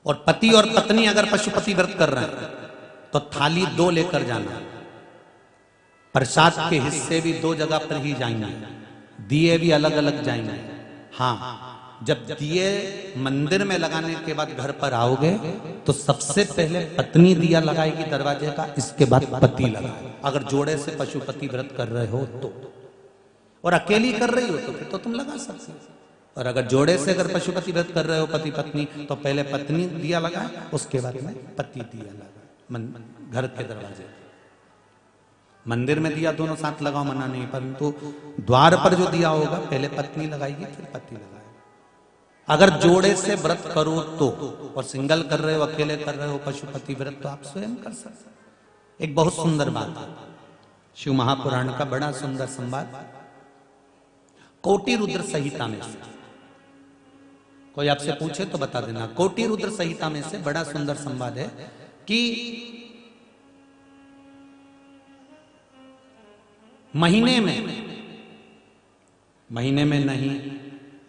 और पति और पत्नी अगर पशुपति व्रत कर रहे हैं तो थाली 2 लेकर जाना, प्रसाद के हिस्से भी 2 जगह पर ही जाएंगे, दिए भी अलग अलग जाएंगे। हाँ, जब दिए मंदिर में लगाने के बाद घर पर आओगे तो सबसे पहले पत्नी दिया लगाएगी दरवाजे का, इसके बाद पति लगाए, अगर जोड़े से पशुपति व्रत कर रहे हो तो। और अकेली कर रही हो तो फिर तो तुम लगा सकते हो। और अगर जोड़े से अगर पशुपति व्रत कर रहे हो पति पत्नी, तो पहले पत्नी दिया लगाए, उसके बाद में पति दिया लगाए। घर के दरवाजे, मंदिर में दिया दोनों साथ लगाओ, मना नहीं, परंतु द्वार पर जो दिया होगा पहले पत्नी लगाएगी फिर पति लगाए। अगर जोड़े से व्रत करो तो, और सिंगल कर रहे हो, अकेले कर रहे हो पशुपति व्रत, तो आप स्वयं कर सकते। एक बहुत सुंदर बात, शिव महापुराण का बड़ा सुंदर संवाद, कोटि रुद्र संहिता में से कोई आपसे पूछे तो बता देना। कोटि रुद्र संहिता में से बड़ा सुंदर संवाद है कि महीने में नहीं,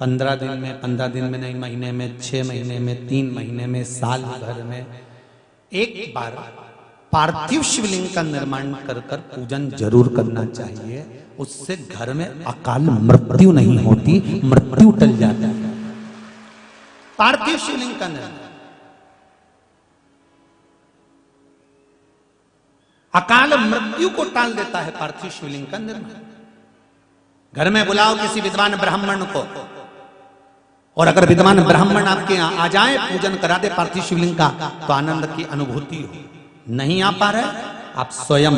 15 दिन में, 15 दिन में नहीं, महीने में, 6 महीने में, 3 महीने में, साल भर में एक बार पार्थिव शिवलिंग का निर्माण कर कर पूजन जरूर करना चाहिए। उससे घर में अकाल मृत्यु नहीं होती, मृत्यु टल जाता है। पार्थिव शिवलिंग का निर्माण अकाल मृत्यु को टाल देता है। पार्थिव शिवलिंग का निर्माण घर में बुलाओ किसी विद्वान ब्राह्मण को, और अगर विद्वान ब्राह्मण आपके यहाँ आ जाए, पूजन करा दे पार्थिव शिवलिंग का, तो आनंद की अनुभूति हो। नहीं आ पा रहे, आप स्वयं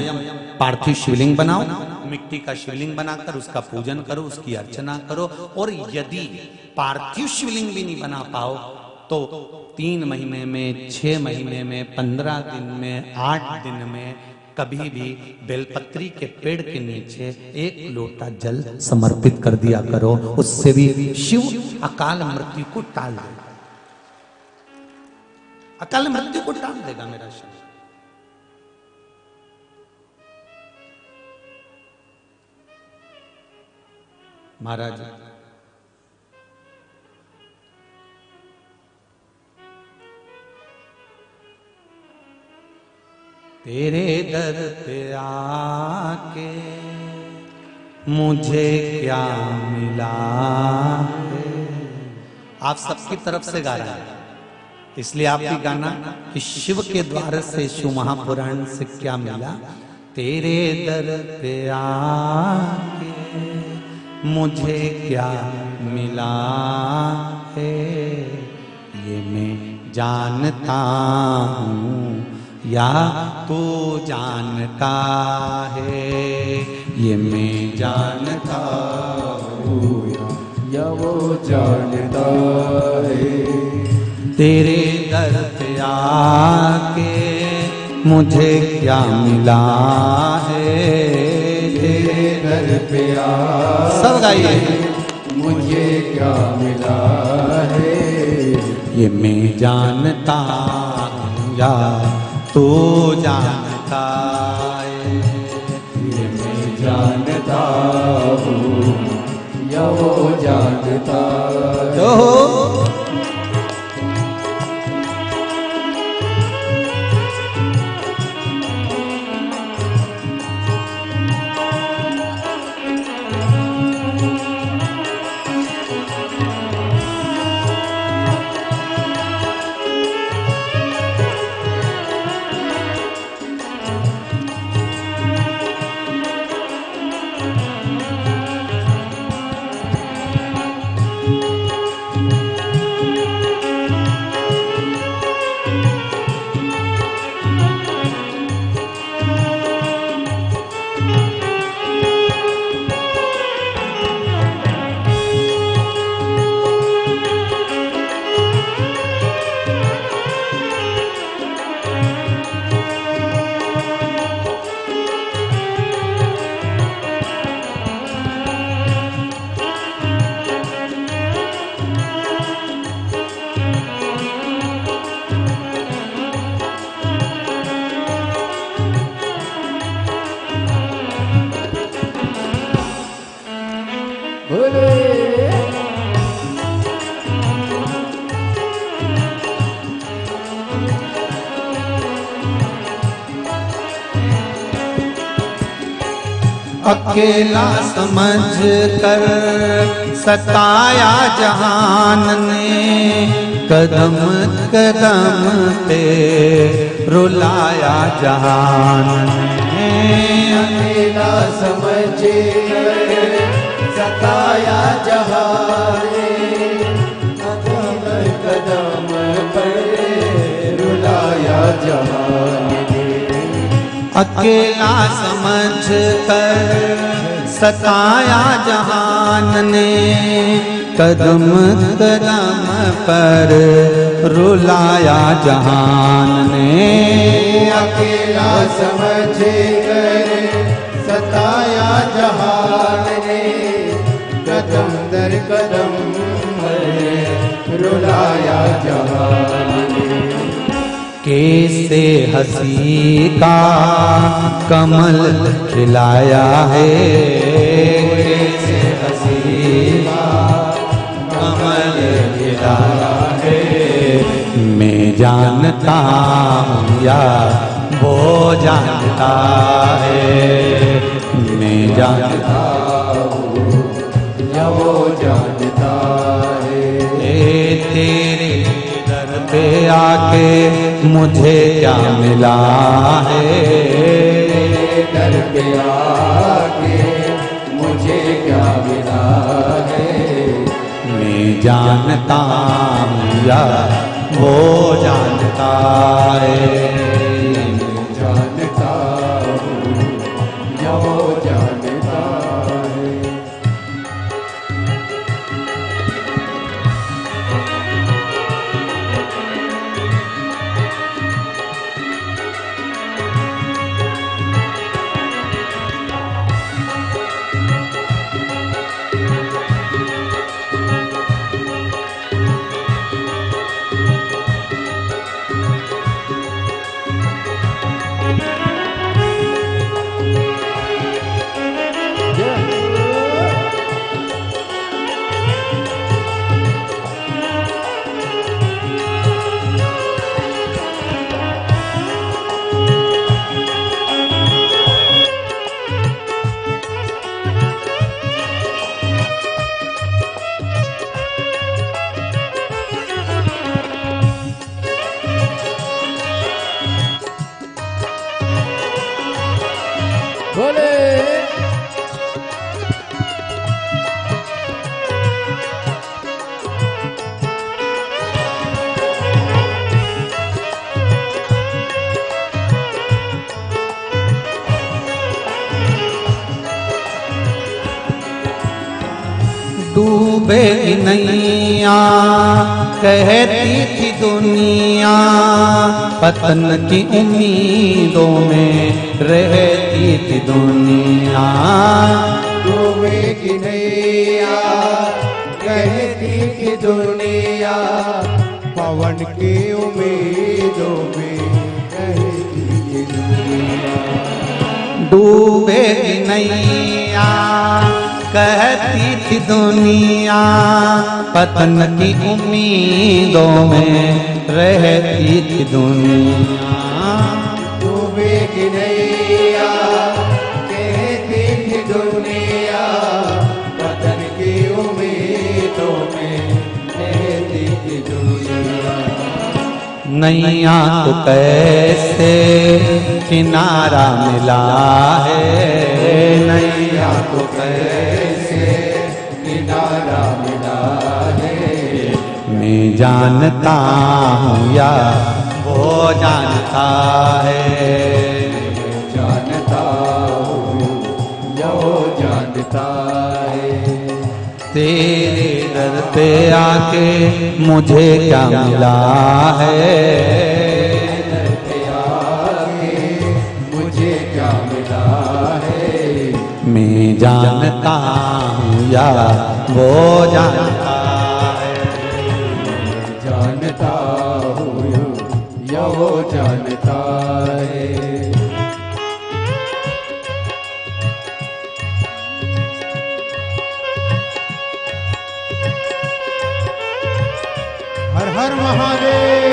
पार्थिव शिवलिंग बनाओ, मिट्टी का शिवलिंग बनाकर उसका पूजन करो, उसकी अर्चना करो। और यदि पार्थिव शिवलिंग भी नहीं बना पाओ तो 3 महीने में, 6 महीने में, 15 दिन में, 8 दिन में कभी भी बेलपत्री के पेड़ के नीचे 1 लोटा जल समर्पित कर दिया करो। उससे भी शिव अकाल मृत्यु को टाल देगा, अकाल मृत्यु को टाल देगा मेरा शिव। महाराज तेरे दर पे आके मुझे क्या मिला है। आप सबकी तरफ से गा रहे हैं, इसलिए आप भी गाना कि शिव के द्वार से शिव महापुराण से क्या मिला। तेरे दर पे आके मुझे क्या मिला है, ये मैं जानता हूँ या तू जानता है, ये मैं जानता हूँ या वो जानता है। तेरे दर पे आके मुझे क्या मिला है, तेरे दर पे आके सब गाइए, मुझे क्या मिला है, ये मैं जानता हूँ या तू जानता है, ये मैं जानता हूँ या वो जानता है। अकेला समझ कर सताया जहान ने, कदम कदम पे रुलाया जहान ने। अकेला समझ कर सताया जहान ने, अकेला समझ कर सताया जहान ने, कदम कदम पर रुलाया जहान ने। अकेला समझ कर सताया जहान ने, कदम दर कदम पर रुलाया जहान ने। कैसे हंसी का कमल खिलाया है, कैसे हंसी का कमल खिलाया है। मैं जानता हूँ या वो जानता है, मैं जानता हूँ या वो जानता है। तेरे दर पे आके मुझे क्या मिला है, दर पे आके मुझे क्या मिला है। मैं जानता हूँ या वो जानता है, मैं जानता हूँ या वो जानता है। बोले डूबे नैया कहती थी दुनिया, पतन की उम्मीदों में रहती थी दुनिया। डूबेगी नैया कहती थी दुनिया, पवन की उम्मीदों में रहती थी दुनिया। डूबे नैया कहती थी दुनिया, पतन की उम्मीदों में रहती थी दुनिया। डूबेगी नैया कहती थी दुनिया, पतन की उम्मीदों में रहती थी दुनिया। नैया तो कैसे किनारा मिला है, नैया तो कैसे किनारा मिला है। मैं जानता हूँ या वो जानता है, जानता हूँ या वो जानता है। तेरे दर पे आके मुझे क्या मिला है, दर पे आके मुझे क्या मिला है। मैं जानता हूँ या वो जानता है, जानता हूँ या वो जानता है। हर हर महादेव।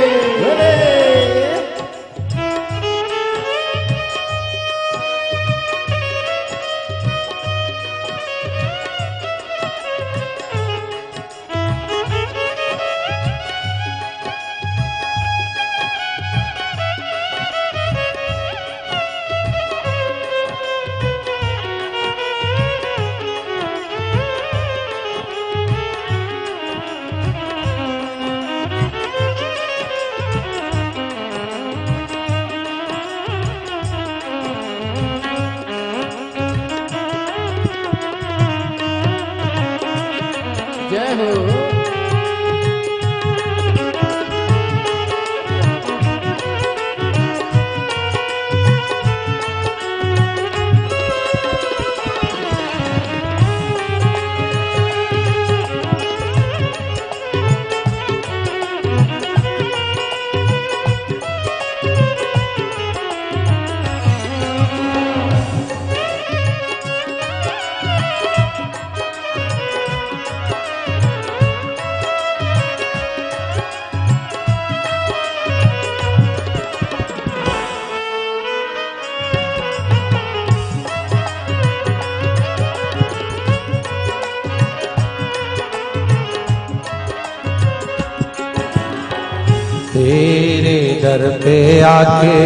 दर पे आके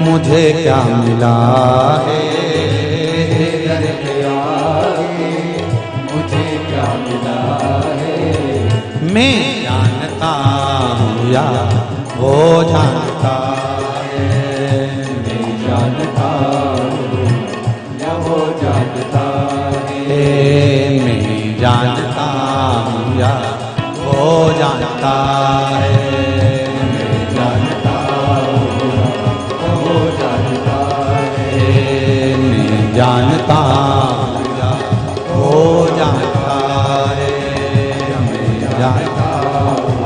मुझे क्या मिला है, दर पे आके मुझे क्या मिला है। मैं जानता हूँ या वो जानता है, मैं जानता हूँ या वो जानता है। मैं जानता हूँ या वो जानता है, मैं जानता हूँ या वो जानता है। मैं जानता हूँ या वो जानता है, मैं जानता हूँ।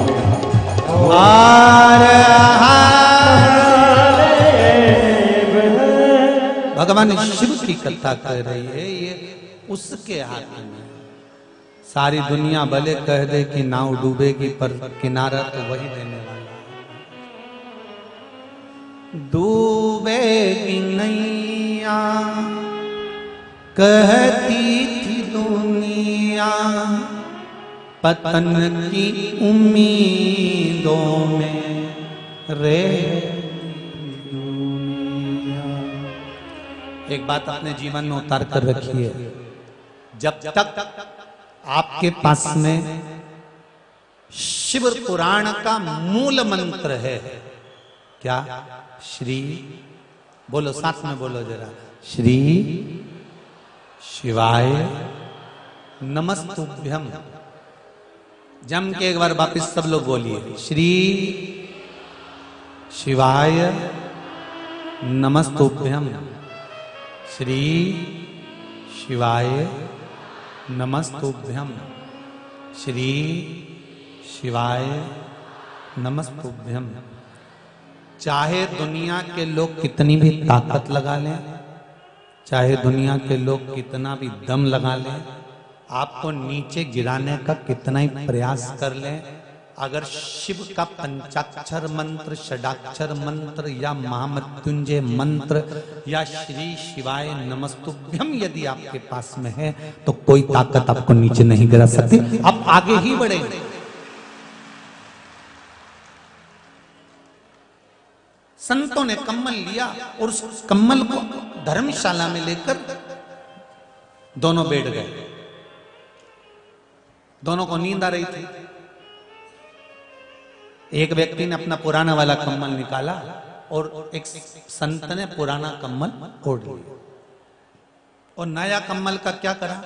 भगवान शिव की कथा कर रही है, ये उसके हाथ में। सारी दुनिया भले कह दे कि नाव डूबेगी पर किनारा तो वही देने वाला है। डूबेगी नैया कहती थी दुनिया, पतन की उम्मीदों में रे दुनिया। एक बात अपने जीवन में उतार कर रखिए, जब तक आपके पास में शिव पुराण का मूल मंत्र है, क्या? श्री, बोलो साथ में बोलो जरा, श्री शिवाय नमस्तुभ्यम। जम के एक बार वापिस सब लोग बोलिए, श्री शिवाय नमस्तुभ्यम, श्री शिवाय नमस्तुभ्यम, श्री शिवाय नमस्तुभ्यम। चाहे दुनिया के लोग कितनी भी ताकत लगा लें, चाहे दुनिया के लोग कितना भी दम लगा लें, आपको नीचे गिराने का कितना ही प्रयास कर लें, अगर शिव का पंचाक्षर मंत्र, षडाक्षर मंत्र या महामृत्युंजय मंत्र या श्री शिवाय नमस्तुभ्यम यदि आपके पास में है तो कोई ताकत आपको नीचे नहीं गिरा सकती, आप आगे ही बढ़ेंगे। संतों ने कम्मल लिया और उस कम्मल को धर्मशाला में लेकर दोनों बैठ गए। दोनों को नींद आ रही थी। एक व्यक्ति ने अपना पुराना वाला कम्बल निकाला और एक संत ने पुराना कम्बल ओढ़ लिया। और नया कम्बल का क्या करा,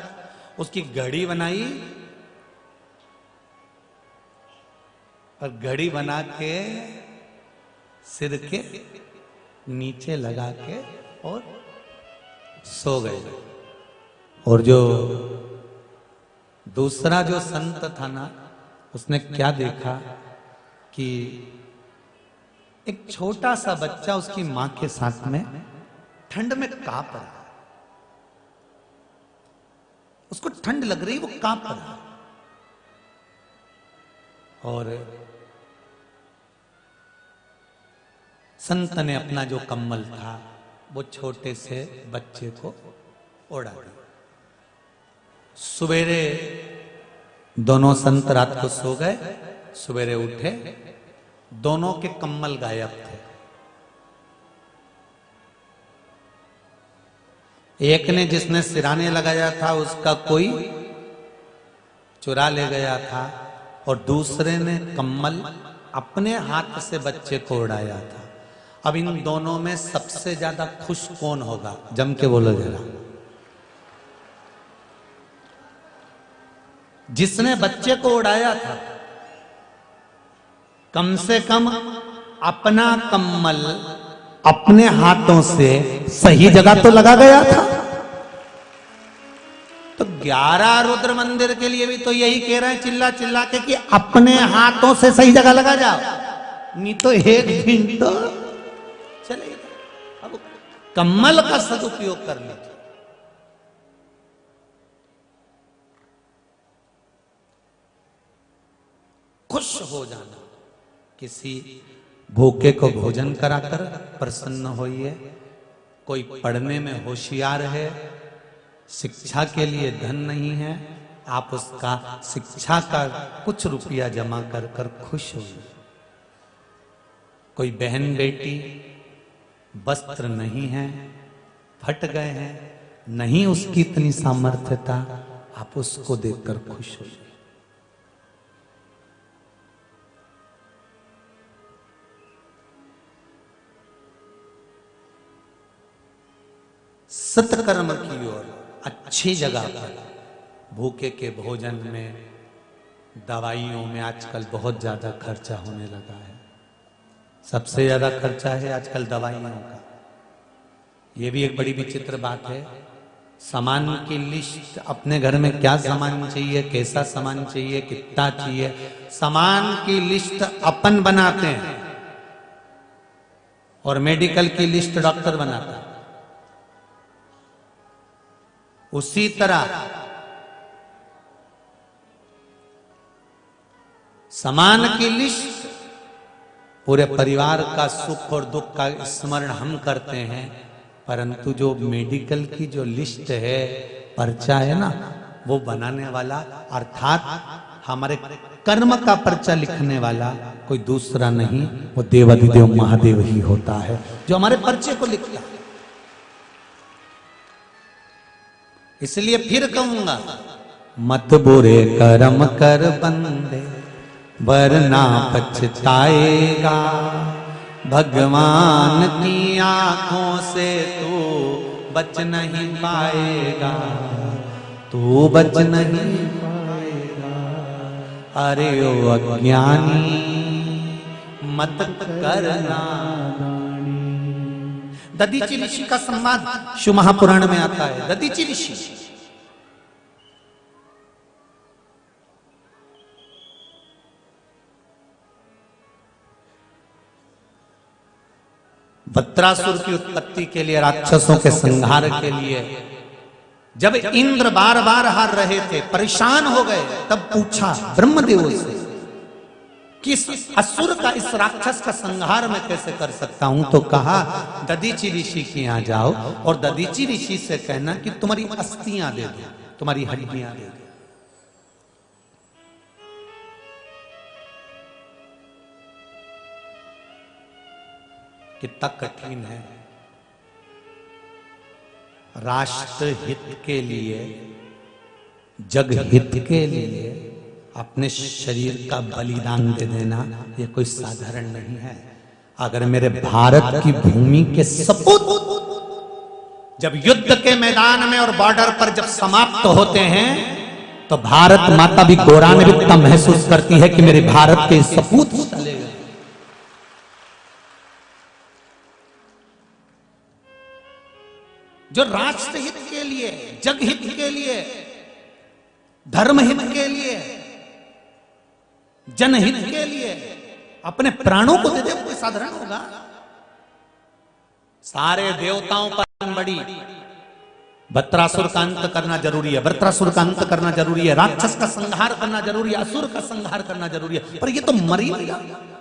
उसकी घड़ी बनाई और घड़ी बना के सिर के नीचे लगा के और सो गए। और जो दूसरा जो संत था ना, उसने क्या देखा कि एक छोटा सा बच्चा उसकी मां के साथ में ठंड में कांप रहा है। उसको ठंड लग रही, वो कांप रहा है। और संत ने अपना जो कम्बल था वो छोटे से बच्चे को ओढ़ा दिया। सवेरे दोनों संत रात को सो गए, सवेरे उठे, दोनों के कम्बल गायब थे। एक ने जिसने सिराने लगाया था उसका कोई चुरा ले गया था और दूसरे ने कम्बल अपने हाथ से बच्चे को उड़ाया था। अब इन दोनों में सबसे ज्यादा खुश कौन होगा? जम के बोलो जरा। जिसने बच्चे को उड़ाया था, कम से कम अपना कम्बल अपने हाथों से सही जगह तो लगा गया था। तो 11 रुद्र मंदिर के लिए भी तो यही कह रहे हैं चिल्ला चिल्ला के कि अपने हाथों से सही जगह लगा जाओ, नहीं तो एक दिन तो चलेगा। अब कम्बल का सदुपयोग कर लीजिए। खुश हो जाना, किसी भूखे को भोजन कराकर प्रसन्न होइए। कोई पढ़ने में होशियार है, शिक्षा के लिए धन नहीं है, आप उसका शिक्षा का कुछ रुपया जमा कर कर खुश होइए। कोई बहन बेटी वस्त्र नहीं है, फट गए हैं, नहीं उसकी इतनी सामर्थ्यता, आप उसको देखकर खुश हो जाइए। सत्कर्म की ओर, अच्छी जगह पर, भूखे के भोजन में, दवाइयों में आजकल बहुत ज्यादा खर्चा होने लगा है। सबसे ज्यादा खर्चा है आजकल दवाइयों का। ये भी एक बड़ी विचित्र बात है। सामान की लिस्ट, अपने घर में क्या सामान चाहिए, कैसा सामान चाहिए, कितना चाहिए, सामान की लिस्ट अपन बनाते हैं और मेडिकल की लिस्ट डॉक्टर बनाता है। उसी तरह सामान की लिस्ट, पूरे परिवार का सुख और दुख का स्मरण हम करते हैं, परंतु जो मेडिकल की जो लिस्ट है, पर्चा है ना, वो बनाने वाला अर्थात हमारे कर्म का पर्चा लिखने वाला कोई दूसरा नहीं, वो देवाधिदेव महादेव ही होता है जो हमारे पर्चे को लिखता है। इसलिए फिर कहूंगा, मत बुरे कर्म कर बंदे वरना पछताएगा, भगवान की आंखों से तू बच नहीं पाएगा, तू बच नहीं पाएगा। अरे ओ अज्ञानी मत करना। दधीचि ऋषि का संवाद शिव महापुराण में आता है। दधीचि ऋषि वत्रासुर की उत्पत्ति के लिए, राक्षसों के संहार के लिए, जब इंद्र बार बार हार रहे थे, परेशान हो गए, तब पूछा ब्रह्मदेव से कि इस असुर का, इस राक्षस का संहार मैं कैसे कर सकता हूं। तो कहा, दधीचि ऋषि के यहां जाओ और दधीचि ऋषि से कहना कि तुम्हारी अस्थियां दे दो, तुम्हारी हड्डियां दे दो। कितना कठिन है। राष्ट्र हित के लिए, जग हित के लिए अपने शरीर का बलिदान दे देना, ये कोई साधारण नहीं है। अगर मेरे भारत की भूमि के सपूत जब युद्ध के मैदान में और बॉर्डर पर जब समाप्त होते हैं, तो भारत माता भी गौरवान्वित महसूस करती है कि मेरे भारत के सपूत चले गए। जो राष्ट्र हित के लिए, जग हित के लिए, धर्म हित के लिए, जनहित के लिए अपने प्राणों को दे दे, कोई साधारण होगा? सारे देवताओं पर बड़ी वत्रासुर का अंत करना जरूरी है, वृत्रासुर का अंत करना जरूरी है, राक्षस का संहार करना जरूरी है, असुर का संहार करना जरूरी है। पर ये तो मर ही गया।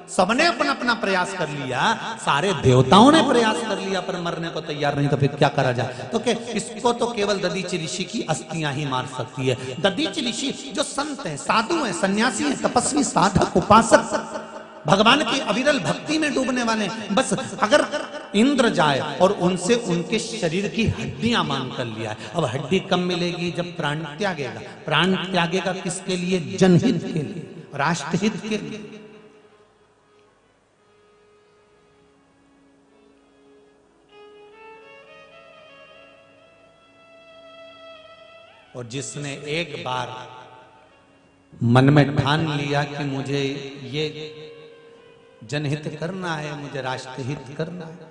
सबने अपना अपना प्रयास कर लिया, सारे देवताओं ने प्रयास कर लिया, पर मरने को तैयार नहीं, तो फिर क्या करा जाए? तो क्या इसको तो केवल दधीचि ऋषि की अस्थियां ही मार सकती है। दधीचि ऋषि जो संत हैं, साधु हैं, सन्यासी हैं, तपस्वी, साधक, उपासक, भगवान की अविरल भक्ति में डूबने वाले, बस अगर इंद्र जाए और उनसे उनके शरीर की हड्डियां मांग कर लिया है। अब हड्डी कम मिलेगी जब प्राण त्यागेगा। प्राण त्यागेगा किसके लिए? जनहित के लिए, राष्ट्रहित के लिए। और जिसने एक बार मन में ठान लिया कि मुझे ये जनहित करना है, मुझे राष्ट्रहित करना है,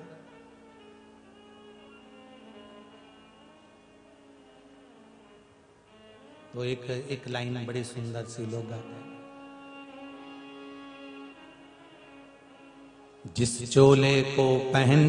तो एक लाइन बड़ी सुंदर सी लोग गाते हैं, जिस चोले को पहन